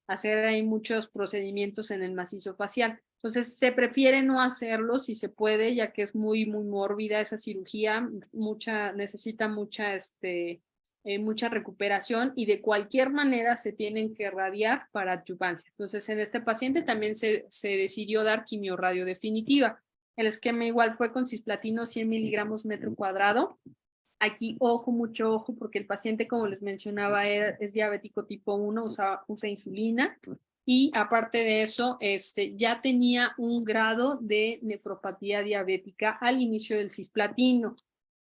hacer ahí muchos procedimientos en el macizo facial. Entonces se prefiere no hacerlo si se puede, ya que es muy mórbida esa cirugía, necesita mucha recuperación y de cualquier manera se tienen que radiar para adyuvancia. Entonces, en este paciente también se decidió dar quimiorradio definitiva. El esquema igual fue con cisplatino 100 miligramos metro cuadrado. Aquí, ojo, mucho ojo, porque el paciente, como les mencionaba, es diabético tipo 1, usa insulina. Y aparte de eso, ya tenía un grado de nefropatía diabética al inicio del cisplatino.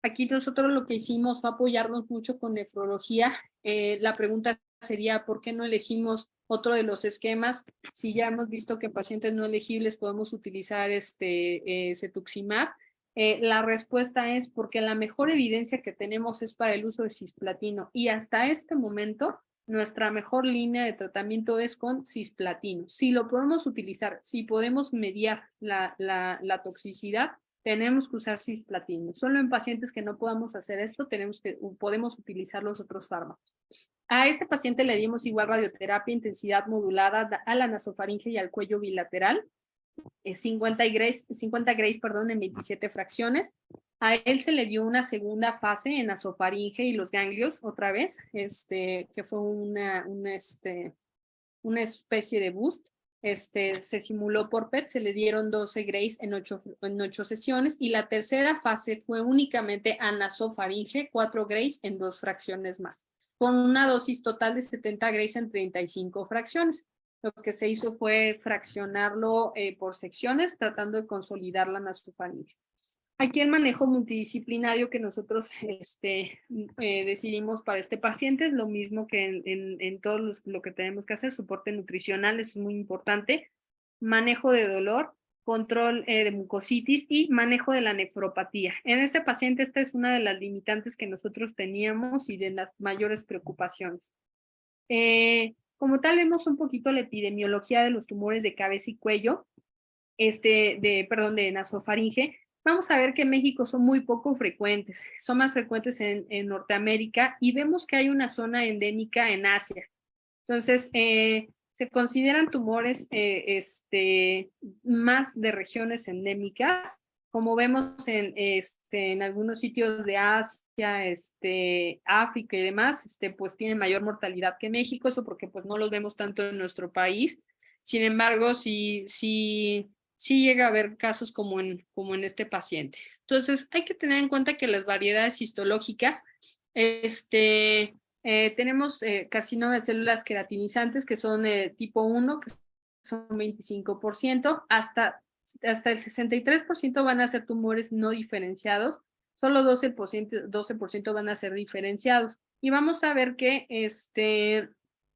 Aquí nosotros lo que hicimos fue apoyarnos mucho con nefrología. La pregunta sería, ¿por qué no elegimos otro de los esquemas? Si ya hemos visto que en pacientes no elegibles podemos utilizar cetuximab. La respuesta es porque la mejor evidencia que tenemos es para el uso de cisplatino y hasta este momento nuestra mejor línea de tratamiento es con cisplatino. Si lo podemos utilizar, si podemos mediar la toxicidad, tenemos que usar cisplatino. Solo en pacientes que no podamos hacer esto, podemos utilizar los otros fármacos. A este paciente le dimos igual radioterapia, intensidad modulada a la nasofaringe y al cuello bilateral. 50 Grace, en 27 fracciones. A él se le dio una segunda fase en nasofaringe y los ganglios otra vez, que fue una especie de boost. Se simuló por PET, se le dieron 12 Grace en 8 sesiones y la tercera fase fue únicamente a nasofaringe, 4 Grace en 2 fracciones más, con una dosis total de 70 Grace en 35 fracciones. Lo que se hizo fue fraccionarlo por secciones, tratando de consolidar la nasofaringe. Aquí el manejo multidisciplinario que nosotros decidimos para este paciente es lo mismo que en todo lo que tenemos que hacer. Soporte nutricional es muy importante, manejo de dolor, control de mucositis y manejo de la nefropatía. En este paciente esta es una de las limitantes que nosotros teníamos y de las mayores preocupaciones. Como tal, vemos un poquito la epidemiología de los tumores de cabeza y cuello, de nasofaringe. Vamos a ver que en México son muy poco frecuentes, son más frecuentes en Norteamérica y vemos que hay una zona endémica en Asia. Entonces, se consideran tumores más de regiones endémicas, como vemos en algunos sitios de Asia, África y demás, pues tienen mayor mortalidad que México, eso porque pues no los vemos tanto en nuestro país. Sin embargo, sí llega a haber casos como en este paciente. Entonces, hay que tener en cuenta que las variedades histológicas, tenemos carcinoma de células queratinizantes que son tipo 1, que son 25%, hasta el 63% van a ser tumores no diferenciados, solo 12% van a ser diferenciados. Y vamos a ver que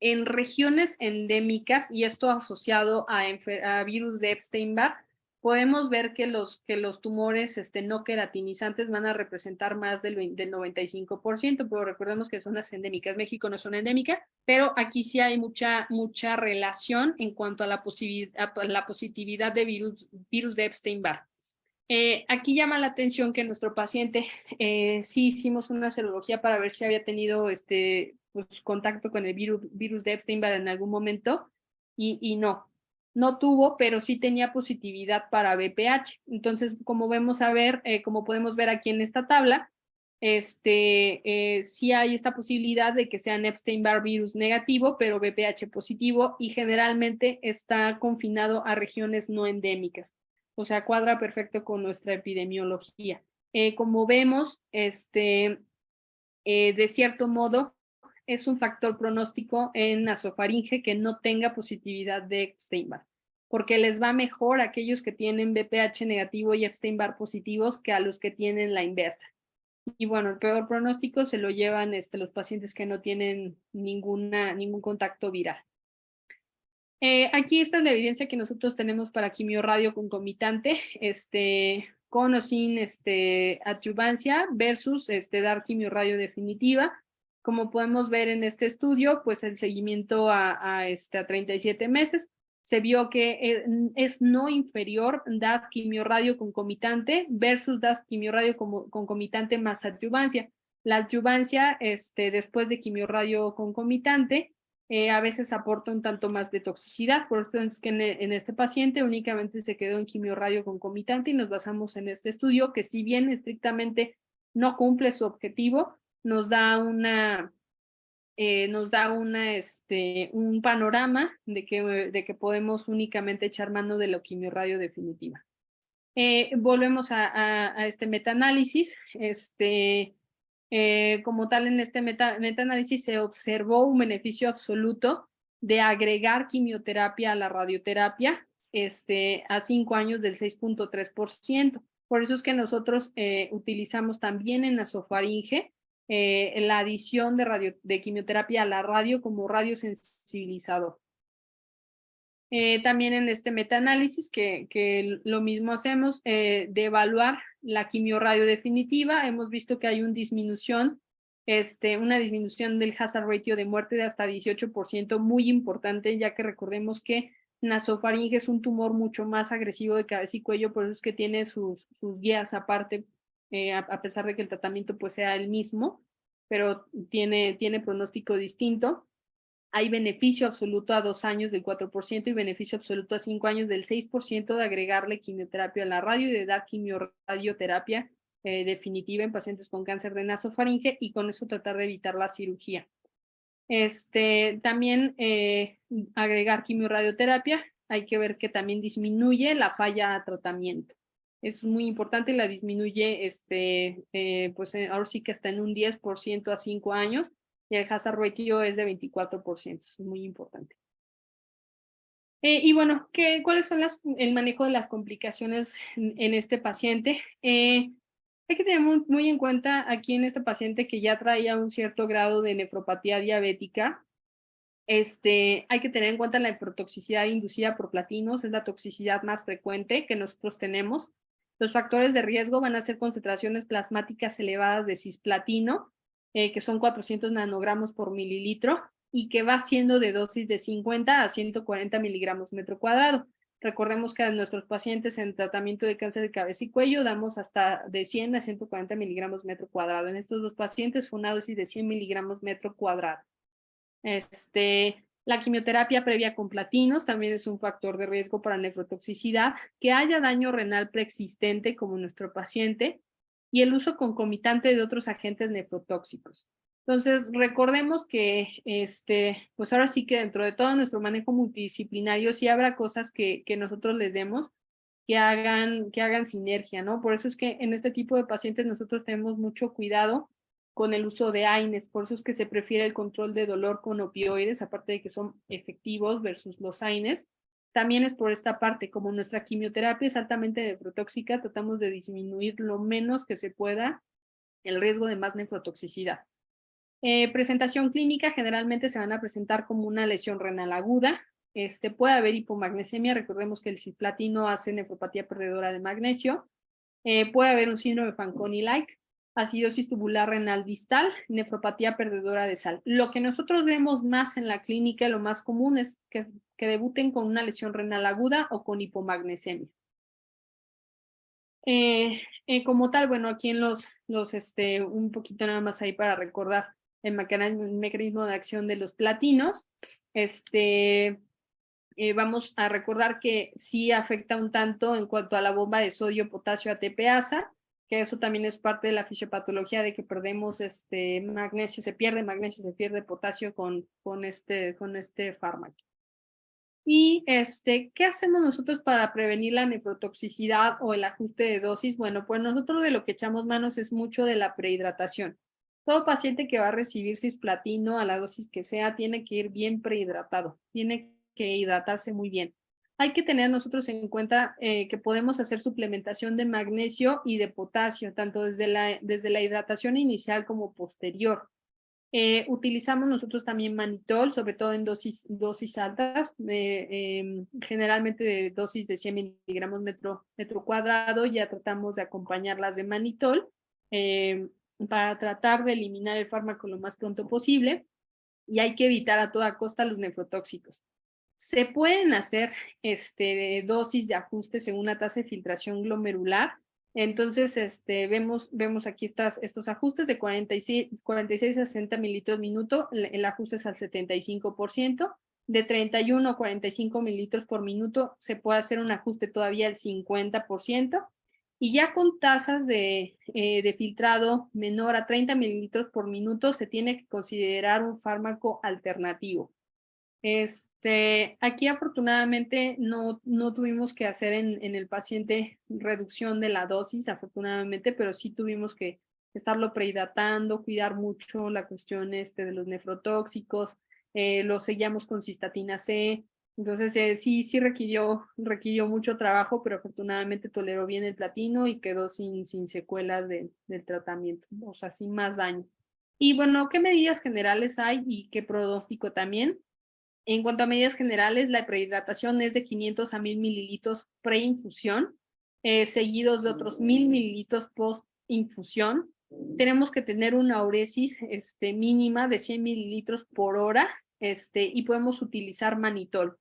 en regiones endémicas, y esto asociado a virus de Epstein-Barr, podemos ver que los tumores no queratinizantes van a representar más del 95%, pero recordemos que son las endémicas. México no es una endémica, pero aquí sí hay mucha relación en cuanto a la positividad de virus de Epstein-Barr. Aquí llama la atención que nuestro paciente sí hicimos una serología para ver si había tenido pues, contacto con el virus de Epstein-Barr en algún momento y no tuvo, pero sí tenía positividad para VPH. Entonces, como podemos ver aquí en esta tabla, sí hay esta posibilidad de que sean Epstein-Barr virus negativo, pero VPH positivo y generalmente está confinado a regiones no endémicas. O sea, cuadra perfecto con nuestra epidemiología. Como vemos, de cierto modo, es un factor pronóstico en nasofaringe que no tenga positividad de Epstein-Barr, porque les va mejor a aquellos que tienen VPH negativo y Epstein-Barr positivos que a los que tienen la inversa. Y bueno, el peor pronóstico se lo llevan los pacientes que no tienen ningún contacto viral. Aquí esta es la evidencia que nosotros tenemos para quimiorradio concomitante, con o sin adyuvancia versus dar quimiorradio definitiva. Como podemos ver en este estudio, pues el seguimiento a 37 meses, se vio que es no inferior dar quimioradio concomitante versus dar quimioradio concomitante más adyuvancia. La adyuvancia, después de quimioradio concomitante, a veces aporta un tanto más de toxicidad, por eso es que en este paciente únicamente se quedó en quimioradio concomitante y nos basamos en este estudio que si bien estrictamente no cumple su objetivo, nos da un panorama de que podemos únicamente echar mano de la quimioradio definitiva. Volvemos a este metaanálisis. Como tal, en este metaanálisis se observó un beneficio absoluto de agregar quimioterapia a la radioterapia a 5 años del 6.3%. Por eso es que nosotros utilizamos también en nasofaringe la adición de quimioterapia a la radio como radiosensibilizador. También en este metaanálisis que lo mismo hacemos de evaluar la quimioradio definitiva, hemos visto que hay una disminución del hazard ratio de muerte de hasta 18%, muy importante, ya que recordemos que nasofaringe es un tumor mucho más agresivo de cabeza y cuello, por eso es que tiene sus guías aparte, a pesar de que el tratamiento pues sea el mismo, pero tiene pronóstico distinto. Hay beneficio absoluto a 2 años del 4% y beneficio absoluto a 5 años del 6% de agregarle quimioterapia a la radio y de dar quimioradioterapia definitiva en pacientes con cáncer de nasofaringe y con eso tratar de evitar la cirugía. También agregar quimioradioterapia, hay que ver que también disminuye la falla a tratamiento. Es muy importante, la disminuye, pues ahora sí que está en un 10% a 5 años, y el hazard ratio es de 24%, eso es muy importante. Y bueno, ¿cuáles son el manejo de las complicaciones en este paciente? Hay que tener muy en cuenta aquí en este paciente que ya traía un cierto grado de nefropatía diabética. Hay que tener en cuenta la nefrotoxicidad inducida por platinos, es la toxicidad más frecuente que nosotros tenemos. Los factores de riesgo van a ser concentraciones plasmáticas elevadas de cisplatino, que son 400 nanogramos por mililitro, y que va siendo de dosis de 50 a 140 miligramos metro cuadrado. Recordemos que a nuestros pacientes en tratamiento de cáncer de cabeza y cuello damos hasta de 100 a 140 miligramos metro cuadrado. En estos dos pacientes fue una dosis de 100 miligramos metro cuadrado. La quimioterapia previa con platinos también es un factor de riesgo para nefrotoxicidad, que haya daño renal preexistente como nuestro paciente y el uso concomitante de otros agentes nefrotóxicos. Entonces, recordemos que pues ahora sí que dentro de todo nuestro manejo multidisciplinario sí habrá cosas que nosotros les demos que hagan sinergia, ¿no? Por eso es que en este tipo de pacientes nosotros tenemos mucho cuidado con el uso de AINES, por eso es que se prefiere el control de dolor con opioides, aparte de que son efectivos versus los AINES. También es por esta parte, como nuestra quimioterapia es altamente nefrotóxica, tratamos de disminuir lo menos que se pueda el riesgo de más nefrotoxicidad. Presentación clínica, generalmente se van a presentar como una lesión renal aguda. Puede haber hipomagnesemia, recordemos que el cisplatino hace nefropatía perdedora de magnesio. Puede haber un síndrome Fanconi-like, acidosis tubular renal distal, nefropatía perdedora de sal. Lo que nosotros vemos más en la clínica, lo más común es que debuten con una lesión renal aguda o con hipomagnesemia. Como tal, bueno, aquí en un poquito nada más ahí para recordar el mecanismo de acción de los platinos. Vamos a recordar que sí afecta un tanto en cuanto a la bomba de sodio, potasio, ATPasa, que eso también es parte de la fisiopatología de que perdemos magnesio, se pierde potasio con este fármaco. Y ¿qué hacemos nosotros para prevenir la nefrotoxicidad o el ajuste de dosis? Bueno, pues nosotros de lo que echamos manos es mucho de la prehidratación. Todo paciente que va a recibir cisplatino a la dosis que sea tiene que ir bien prehidratado, tiene que hidratarse muy bien. Hay que tener nosotros en cuenta que podemos hacer suplementación de magnesio y de potasio, tanto desde la hidratación inicial como posterior. Utilizamos nosotros también manitol, sobre todo en dosis altas, generalmente de dosis de 100 miligramos metro cuadrado, ya tratamos de acompañarlas de manitol. para tratar de eliminar el fármaco lo más pronto posible y hay que evitar a toda costa los nefrotóxicos. Se pueden hacer dosis de ajuste según la tasa de filtración glomerular. Entonces, vemos aquí estos ajustes de 46 a 60 mililitros minuto, el ajuste es al 75%, de 31 a 45 mililitros por minuto se puede hacer un ajuste todavía al 50%, y ya con tasas de filtrado menor a 30 mililitros por minuto se tiene que considerar un fármaco alternativo. Aquí afortunadamente no tuvimos que hacer en el paciente reducción de la dosis, afortunadamente, pero sí tuvimos que estarlo prehidratando, cuidar mucho la cuestión de los nefrotóxicos, lo sellamos con cistatina C, entonces sí requirió mucho trabajo, pero afortunadamente toleró bien el platino y quedó sin secuelas del tratamiento, o sea, sin más daño. Y bueno, ¿qué medidas generales hay y qué pronóstico también? En cuanto a medidas generales, la prehidratación es de 500 a 1000 mililitros preinfusión, seguidos de otros 1000 mililitros postinfusión. Tenemos que tener una uresis mínima de 100 mililitros por hora y podemos utilizar manitol.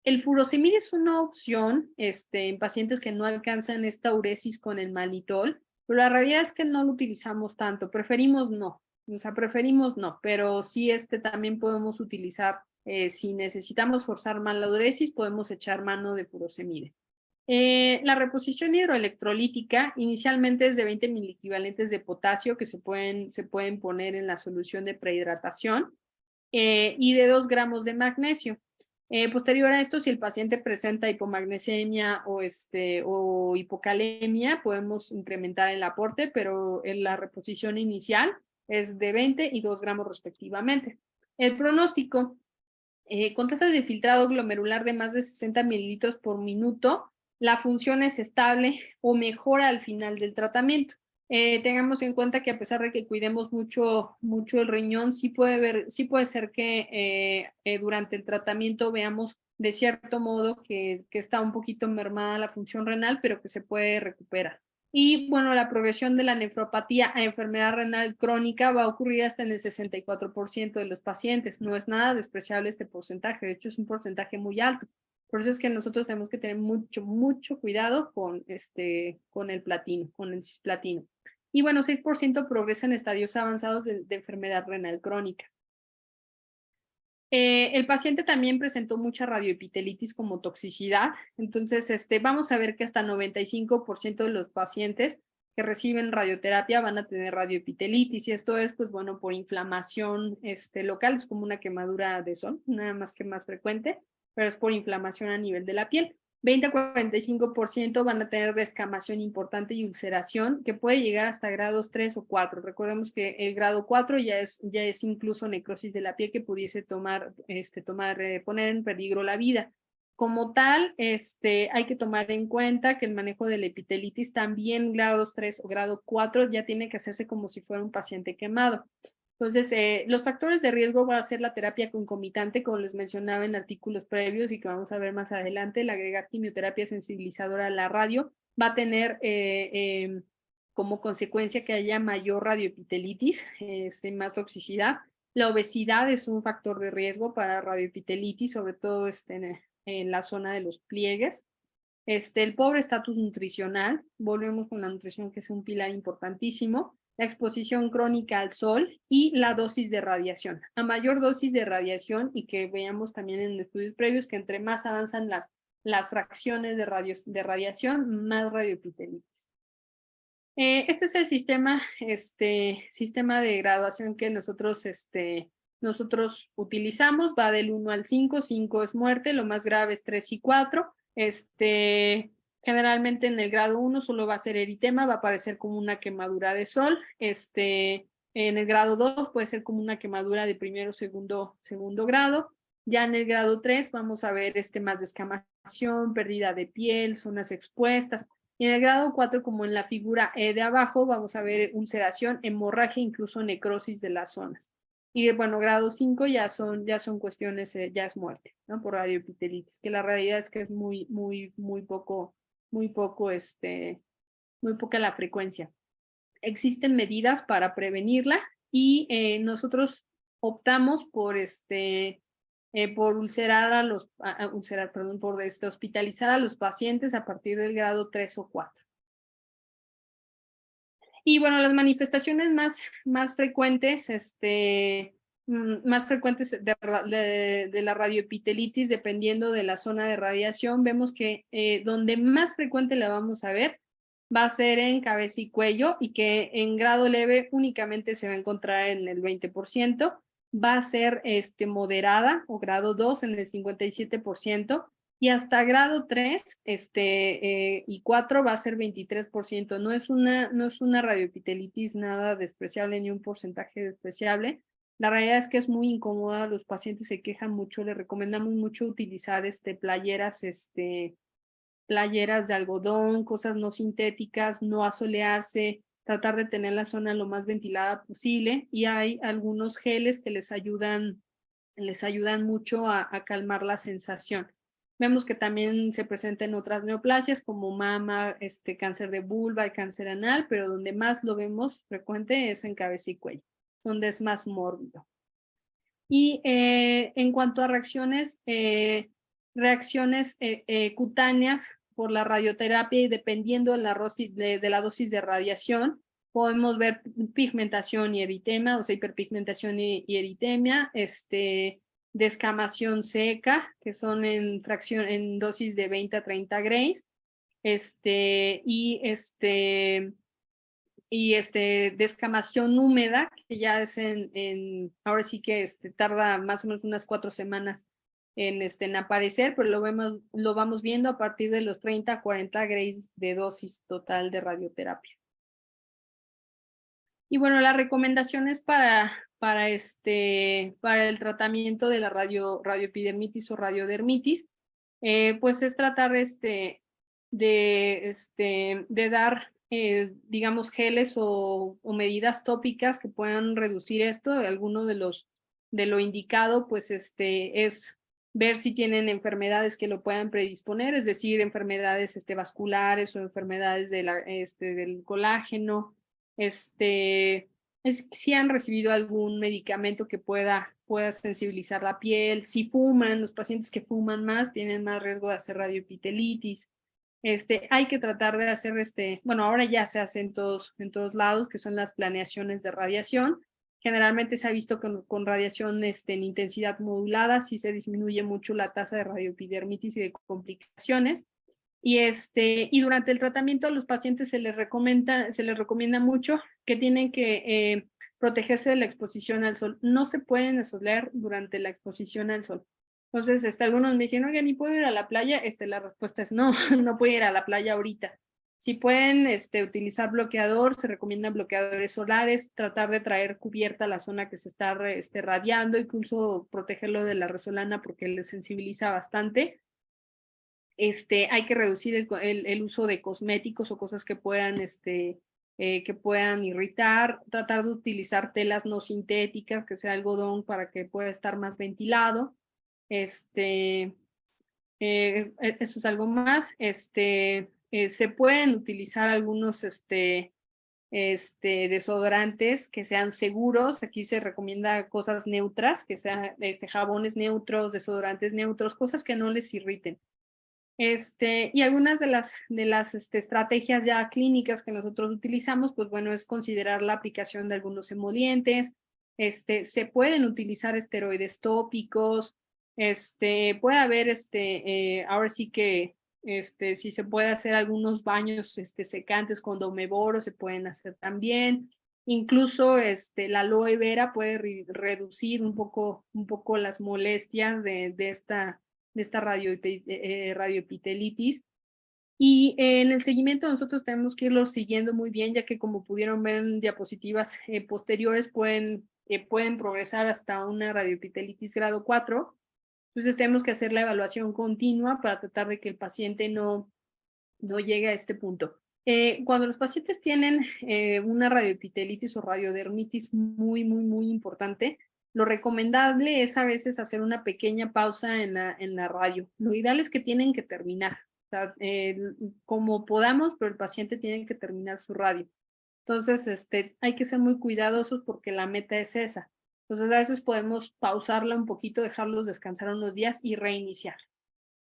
El furosemide es una opción en pacientes que no alcanzan esta uresis con el manitol, pero la realidad es que no lo utilizamos tanto, preferimos no, pero sí también podemos utilizar, si necesitamos forzar más la uresis, podemos echar mano de furosemide. La reposición hidroelectrolítica inicialmente es de 20 miliequivalentes de potasio que se pueden poner en la solución de prehidratación y de 2 gramos de magnesio. Posterior a esto, si el paciente presenta hipomagnesemia o hipocalemia, podemos incrementar el aporte, pero en la reposición inicial es de 20 y 2 gramos respectivamente. El pronóstico, con tasas de filtrado glomerular de más de 60 mililitros por minuto, la función es estable o mejora al final del tratamiento. Tengamos en cuenta que a pesar de que cuidemos mucho el riñón, sí puede ser que durante el tratamiento veamos de cierto modo que está un poquito mermada la función renal, pero que se puede recuperar. Y bueno, la progresión de la nefropatía a enfermedad renal crónica va a ocurrir hasta en el 64% de los pacientes. No es nada despreciable este porcentaje, de hecho es un porcentaje muy alto. Por eso es que nosotros tenemos que tener mucho cuidado con el platino, con el cisplatino. Y bueno, 6% progresa en estadios avanzados de enfermedad renal crónica. El paciente también presentó mucha radioepitelitis como toxicidad, entonces vamos a ver que hasta 95% de los pacientes que reciben radioterapia van a tener radioepitelitis, y esto es, pues bueno, por inflamación local, es como una quemadura de sol, nada más que más frecuente, pero es por inflamación a nivel de la piel. 20 a 45% van a tener descamación importante y ulceración, que puede llegar hasta grados 3 o 4. Recordemos que el grado 4 ya es incluso necrosis de la piel que pudiese poner en peligro la vida. Como tal, hay que tomar en cuenta que el manejo de la epitelitis también grados 3 o grado 4 ya tiene que hacerse como si fuera un paciente quemado. Entonces, los factores de riesgo va a ser la terapia concomitante, como les mencionaba en artículos previos y que vamos a ver más adelante, el agregar quimioterapia sensibilizadora a la radio va a tener como consecuencia que haya mayor radioepitelitis, más toxicidad. La obesidad es un factor de riesgo para radioepitelitis, sobre todo en la zona de los pliegues. El pobre estatus nutricional, volvemos con la nutrición que es un pilar importantísimo, la exposición crónica al sol y la dosis de radiación. A mayor dosis de radiación, y que veamos también en estudios previos que entre más avanzan las fracciones de radiación, más radioepitelitis. Este es el sistema de graduación que nosotros utilizamos, va del 1 al 5, 5 es muerte, lo más grave es 3 y 4. Generalmente en el grado 1 solo va a ser eritema, va a aparecer como una quemadura de sol. En el grado 2 puede ser como una quemadura de primero o segundo grado. Ya en el grado 3 vamos a ver más descamación, pérdida de piel, zonas expuestas. Y en el grado 4, como en la figura de abajo, vamos a ver ulceración, hemorragia, incluso necrosis de las zonas. Y bueno, grado 5 ya son cuestiones, ya es muerte, ¿no? Por radioepitelitis, que la realidad es que es muy poca la frecuencia. existen medidas para prevenirla y nosotros optamos por ulcerar a los, ulcerar, perdón, por hospitalizar a los pacientes a partir del grado 3 o 4. Y bueno, las manifestaciones más frecuentes, más frecuentes de la radioepitelitis, dependiendo de la zona de radiación, vemos que donde más frecuente la vamos a ver va a ser en cabeza y cuello, y que en grado leve únicamente se va a encontrar en el 20%, va a ser moderada o grado 2 en el 57%, y hasta grado 3 y 4 va a ser 23%. No es una radioepitelitis nada despreciable ni un porcentaje despreciable. La realidad es que es muy incómoda, los pacientes se quejan mucho, les recomendamos mucho utilizar playeras de algodón, cosas no sintéticas, no asolearse, tratar de tener la zona lo más ventilada posible, y hay algunos geles que les ayudan mucho a calmar la sensación. Vemos que también se presenta en otras neoplasias como mama, cáncer de vulva y cáncer anal, pero donde más lo vemos frecuente es en cabeza y cuello, donde es más mórbido. Y en cuanto a reacciones cutáneas por la radioterapia, y dependiendo de la dosis de radiación, podemos ver pigmentación y eritema, o sea, hiperpigmentación y eritemia, descamación seca, que son en dosis de 20 a 30 grays, y descamación húmeda, que ya es ahora sí que tarda más o menos unas 4 semanas en aparecer, pero lo vamos viendo a partir de los 30 a 40 grays de dosis total de radioterapia. Y bueno, las recomendaciones para el tratamiento de la radioepidermitis o radiodermitis, pues es tratar de dar, digamos, geles o medidas tópicas que puedan reducir esto. Alguno de lo indicado, pues es ver si tienen enfermedades que lo puedan predisponer, es decir, enfermedades vasculares o enfermedades del colágeno, si han recibido algún medicamento que pueda sensibilizar la piel, si fuman, los pacientes que fuman más tienen más riesgo de hacer radioepitelitis. Hay que tratar de hacer bueno, ahora ya se hace en todos lados, que son las planeaciones de radiación. Generalmente se ha visto que con radiación en intensidad modulada sí se disminuye mucho la tasa de radioepidermitis y de complicaciones. Y durante el tratamiento a los pacientes se les recomienda mucho que tienen que protegerse de la exposición al sol. No se pueden asolear durante la exposición al sol. Entonces, algunos me dicen, oigan, ¿y puedo ir a la playa? La respuesta es no, no puede ir a la playa ahorita. Si pueden utilizar bloqueador, se recomiendan bloqueadores solares, tratar de traer cubierta la zona que se está radiando, incluso protegerlo de la resolana porque les sensibiliza bastante. Hay que reducir el uso de cosméticos o cosas que puedan irritar, tratar de utilizar telas no sintéticas, que sea algodón para que pueda estar más ventilado. Eso es algo más. Se pueden utilizar algunos desodorantes que sean seguros. Aquí se recomienda cosas neutras, que sean jabones neutros, desodorantes neutros, cosas que no les irriten. Y algunas de las estrategias ya clínicas que nosotros utilizamos, pues bueno, es considerar la aplicación de algunos emolientes. Se pueden utilizar esteroides tópicos. Puede haber, ahora sí que, si se puede hacer algunos baños secantes con domeboro, se pueden hacer también. Incluso la aloe vera puede reducir un poco las molestias de esta radioepitelitis. Y en el seguimiento nosotros tenemos que irlo siguiendo muy bien, ya que como pudieron ver en diapositivas posteriores, pueden progresar hasta una radioepitelitis grado 4. Entonces tenemos que hacer la evaluación continua para tratar de que el paciente no llegue a este punto. Cuando los pacientes tienen una radioepitelitis o radiodermitis muy, muy, muy importante, lo recomendable es a veces hacer una pequeña pausa en la radio. Lo ideal es que tienen que terminar, o sea, como podamos, pero el paciente tiene que terminar su radio. Entonces, hay que ser muy cuidadosos porque la meta es esa. Entonces, a veces podemos pausarla un poquito, dejarlos descansar unos días y reiniciar.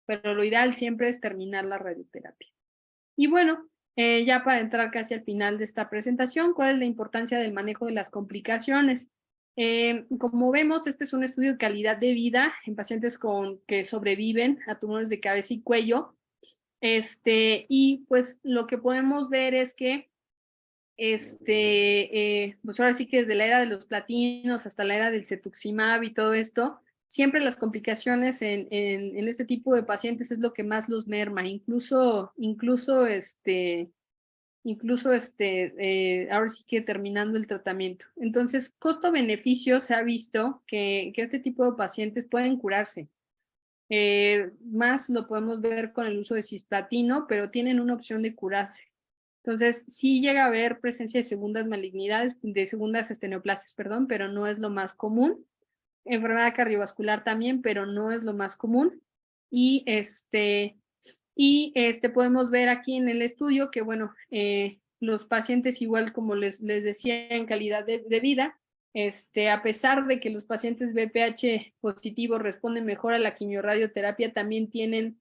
Pero lo ideal siempre es terminar la radioterapia. Y bueno, ya para entrar casi al final de esta presentación, ¿cuál es la importancia del manejo de las complicaciones? Como vemos, este es un estudio de calidad de vida en pacientes que sobreviven a tumores de cabeza y cuello. Y pues lo que podemos ver es que pues ahora sí que desde la era de los platinos hasta la era del cetuximab y todo esto, siempre las complicaciones en este tipo de pacientes es lo que más los merma, ahora sí que terminando el tratamiento. Entonces, costo-beneficio se ha visto que este tipo de pacientes pueden curarse. Más lo podemos ver con el uso de cisplatino, pero tienen una opción de curarse. Entonces, sí llega a haber presencia de segundas malignidades, de segundas neoplasias, perdón, pero no es lo más común. Enfermedad cardiovascular también, pero no es lo más común. Podemos ver aquí en el estudio que, bueno, los pacientes, igual como les decía, en calidad de vida, a pesar de que los pacientes BPH positivos responden mejor a la quimiorradioterapia, también tienen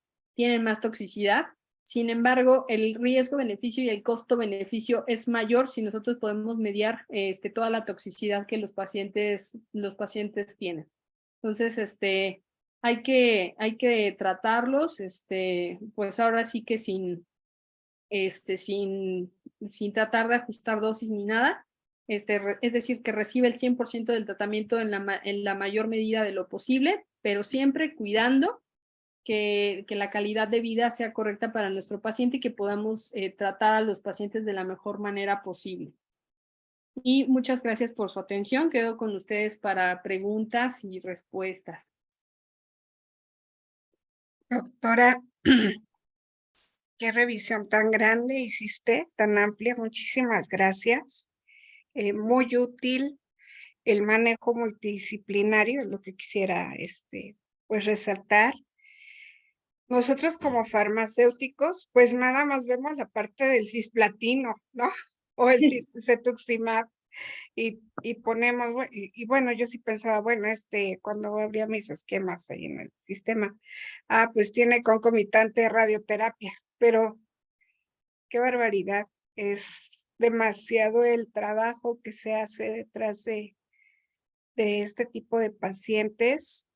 más toxicidad. Sin embargo, el riesgo-beneficio y el costo-beneficio es mayor si nosotros podemos mediar toda la toxicidad que los pacientes tienen. Entonces, hay que tratarlos, pues ahora sí que sin tratar de ajustar dosis ni nada, es decir, que recibe el 100% del tratamiento en la mayor medida de lo posible, pero siempre cuidando que la calidad de vida sea correcta para nuestro paciente y que podamos tratar a los pacientes de la mejor manera posible. Y muchas gracias por su atención. Quedo con ustedes para preguntas y respuestas. Doctora, qué revisión tan grande hiciste, tan amplia. Muchísimas gracias. Muy útil el manejo multidisciplinario, es lo que quisiera pues resaltar. Nosotros como farmacéuticos, pues nada más vemos la parte del cisplatino, ¿no? O el cetuximab y ponemos, y bueno, yo sí pensaba, bueno, cuando abría mis esquemas ahí en el sistema, pues tiene concomitante radioterapia, pero qué barbaridad, es demasiado el trabajo que se hace detrás de este tipo de pacientes.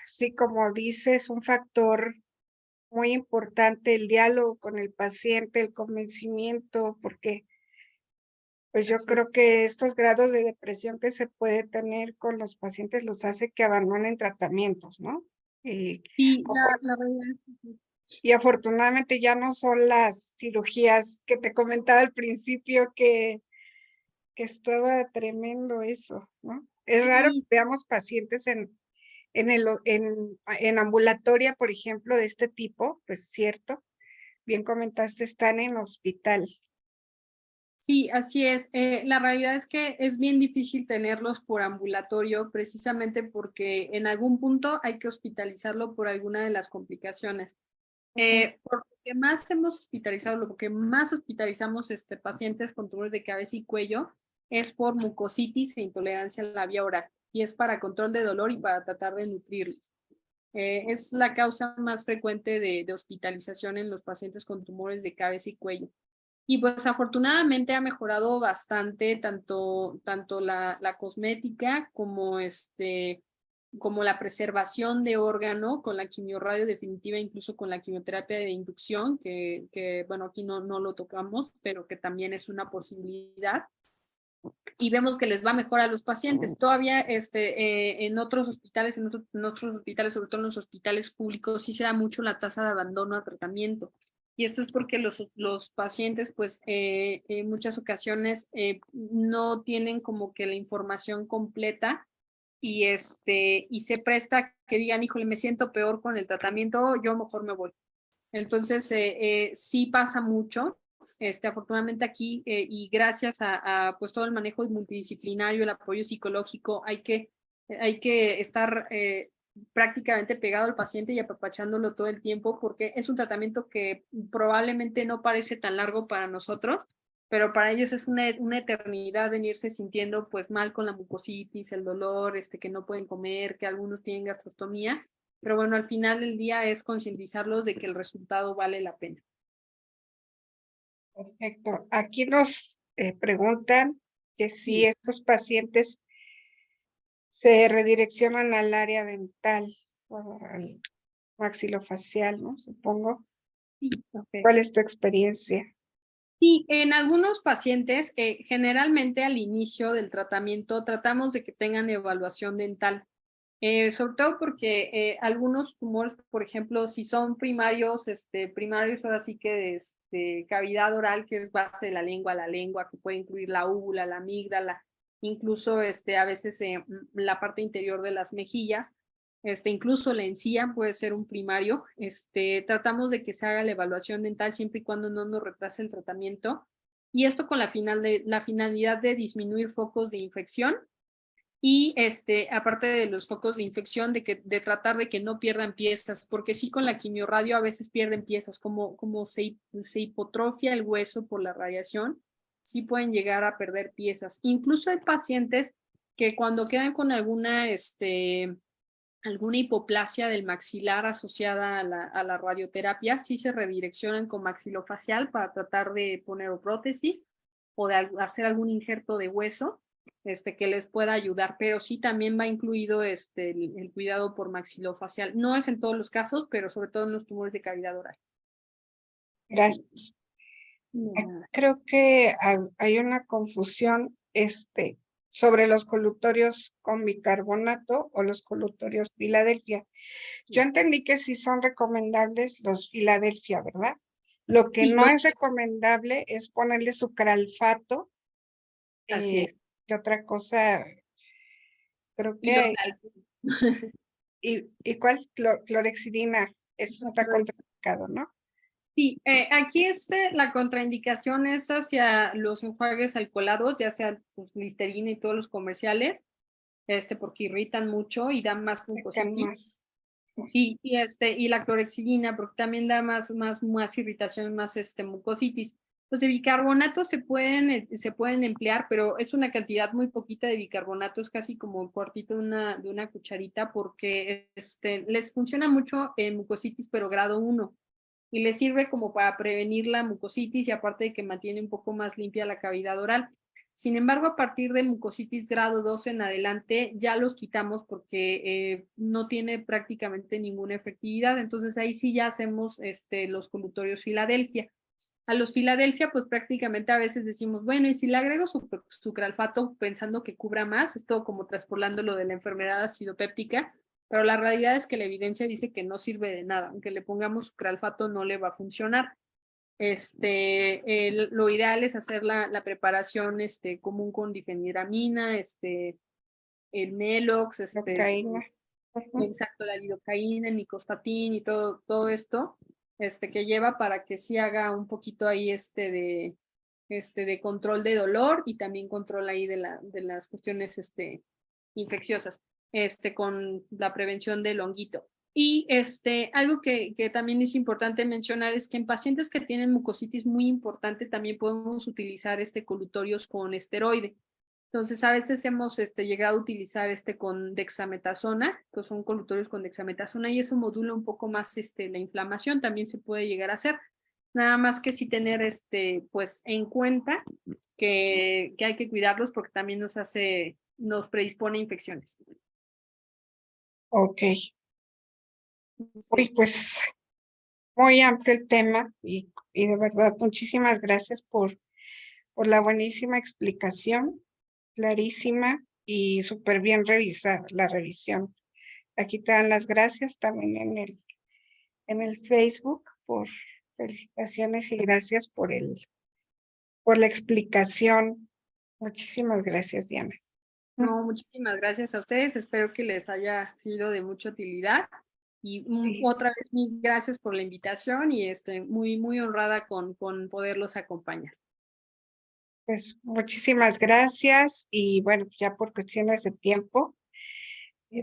Sí, como dices, un factor muy importante el diálogo con el paciente, el convencimiento, porque pues yo creo que estos grados de depresión que se puede tener con los pacientes los hace que abandonen tratamientos, ¿no? Y, Sí, la realidad es que sí. y afortunadamente ya no son las cirugías que te comentaba al principio que estaba tremendo eso, ¿no? Es raro que veamos pacientes en ambulatoria, por ejemplo, de este tipo, pues cierto, bien comentaste, están en hospital. Sí, así es. La realidad es que es bien difícil tenerlos por ambulatorio, precisamente porque en algún punto hay que hospitalizarlo por alguna de las complicaciones. Por lo que más hemos hospitalizado, lo que más hospitalizamos pacientes con tumores de cabeza y cuello es por mucositis e intolerancia a la vía oral, y es para control de dolor y para tratar de nutrirlos. Es la causa más frecuente de hospitalización en los pacientes con tumores de cabeza y cuello. Y pues afortunadamente ha mejorado bastante tanto la cosmética como la preservación de órgano con la quimiorradio definitiva, incluso con la quimioterapia de inducción, que bueno, aquí no lo tocamos, pero que también es una posibilidad. Y vemos que les va mejor a los pacientes. Todavía en otros hospitales, sobre todo en los hospitales públicos, sí se da mucho la tasa de abandono a tratamiento. Y esto es porque los pacientes, pues, en muchas ocasiones no tienen como que la información completa y se presta a que digan, híjole, me siento peor con el tratamiento, yo mejor me voy. Entonces, sí pasa mucho. Afortunadamente aquí, y gracias a pues todo el manejo multidisciplinario, el apoyo psicológico, hay que estar prácticamente pegado al paciente y apapachándolo todo el tiempo, porque es un tratamiento que probablemente no parece tan largo para nosotros, pero para ellos es una eternidad en irse sintiendo pues mal con la mucositis, el dolor, que no pueden comer, que algunos tienen gastrostomía, pero bueno, al final del día es concientizarlos de que el resultado vale la pena. Perfecto. Aquí nos preguntan que si Sí. estos pacientes se redireccionan al área dental o al maxilofacial, ¿no? Supongo. Sí, ok. ¿Cuál es tu experiencia? Sí, en algunos pacientes, generalmente al inicio del tratamiento tratamos de que tengan evaluación dental, sobre todo porque algunos tumores, por ejemplo, si son primarios, primarios ahora sí que de cavidad oral, que es base de la lengua, que puede incluir la úvula, la amígdala, incluso a veces la parte interior de las mejillas, incluso la encía puede ser un primario. Tratamos de que se haga la evaluación dental siempre y cuando no nos retrase el tratamiento. Y esto con la finalidad de disminuir focos de infección y aparte de los focos de infección, de tratar de que no pierdan piezas, porque sí con la quimiorradio a veces pierden piezas, como se hipotrofia el hueso por la radiación, sí pueden llegar a perder piezas. Incluso hay pacientes que cuando quedan con alguna hipoplasia del maxilar asociada a la radioterapia, sí se redireccionan con maxilofacial para tratar de poner prótesis o de hacer algún injerto de hueso que les pueda ayudar, pero sí también va incluido el cuidado por maxilofacial. No es en todos los casos, pero sobre todo en los tumores de cavidad oral. Gracias. De nada. Creo que hay una confusión sobre los colutorios con bicarbonato o los colutorios Filadelfia. Yo entendí que sí son recomendables los Filadelfia, ¿verdad? Lo que Sí, no es recomendable es ponerle sucralfato. así es. Y otra cosa, creo Y que los hay, ¿y cuál? Clorexidina, eso está contraindicado, ¿no? Sí, aquí la contraindicación es hacia los enjuagues alcoholados, ya sea pues, Listerina y todos los comerciales, porque irritan mucho y dan más Secan mucositis. más. Sí, y la clorexidina, porque también da más irritación, más mucositis. Los de bicarbonato se pueden emplear, pero es una cantidad muy poquita de bicarbonato, es casi como un cuartito de una cucharita, porque les funciona mucho en mucositis, pero grado 1, y les sirve como para prevenir la mucositis y aparte de que mantiene un poco más limpia la cavidad oral. Sin embargo, a partir de mucositis grado 2 en adelante, ya los quitamos porque no tiene prácticamente ninguna efectividad. Entonces ahí sí ya hacemos los colutorios Filadelfia. A los Filadelfia, pues prácticamente a veces decimos, bueno, y si le agrego sucralfato pensando que cubra más, esto como traspolando lo de la enfermedad acidopéptica, pero la realidad es que la evidencia dice que no sirve de nada, aunque le pongamos sucralfato no le va a funcionar. Lo ideal es hacer la preparación común con difeniramina, el Melox, Cocaína. exacto, la lidocaína, el micostatín y todo esto, que lleva para que sí haga un poquito ahí de control de dolor y también control ahí de las cuestiones infecciosas, con la prevención del honguito. Y algo que también es importante mencionar es que en pacientes que tienen mucositis muy importante también podemos utilizar colutorios con esteroide. Entonces, a veces hemos llegado a utilizar con dexametasona, que son colutorios con dexametasona, y eso modula un poco más la inflamación, también se puede llegar a hacer. Nada más que sí tener pues en cuenta que hay que cuidarlos porque también nos predispone a infecciones. Ok. Uy, Sí. pues muy amplio el tema y de verdad muchísimas gracias por la buenísima explicación, clarísima y súper bien revisada la revisión. Aquí te dan las gracias también en el Facebook por felicitaciones y gracias por la explicación. Muchísimas gracias, Diana. No, muchísimas gracias a ustedes. Espero que les haya sido de mucha utilidad. Y Sí, otra vez, mil gracias por la invitación y muy, muy honrada con poderlos acompañar. pues muchísimas gracias y bueno, ya por cuestiones de tiempo,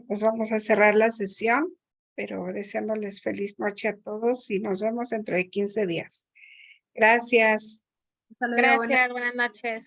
pues vamos a cerrar la sesión, pero deseándoles feliz noche a todos y nos vemos dentro de 15 días. Gracias. Hasta luego, buenas Gracias, buenas noches.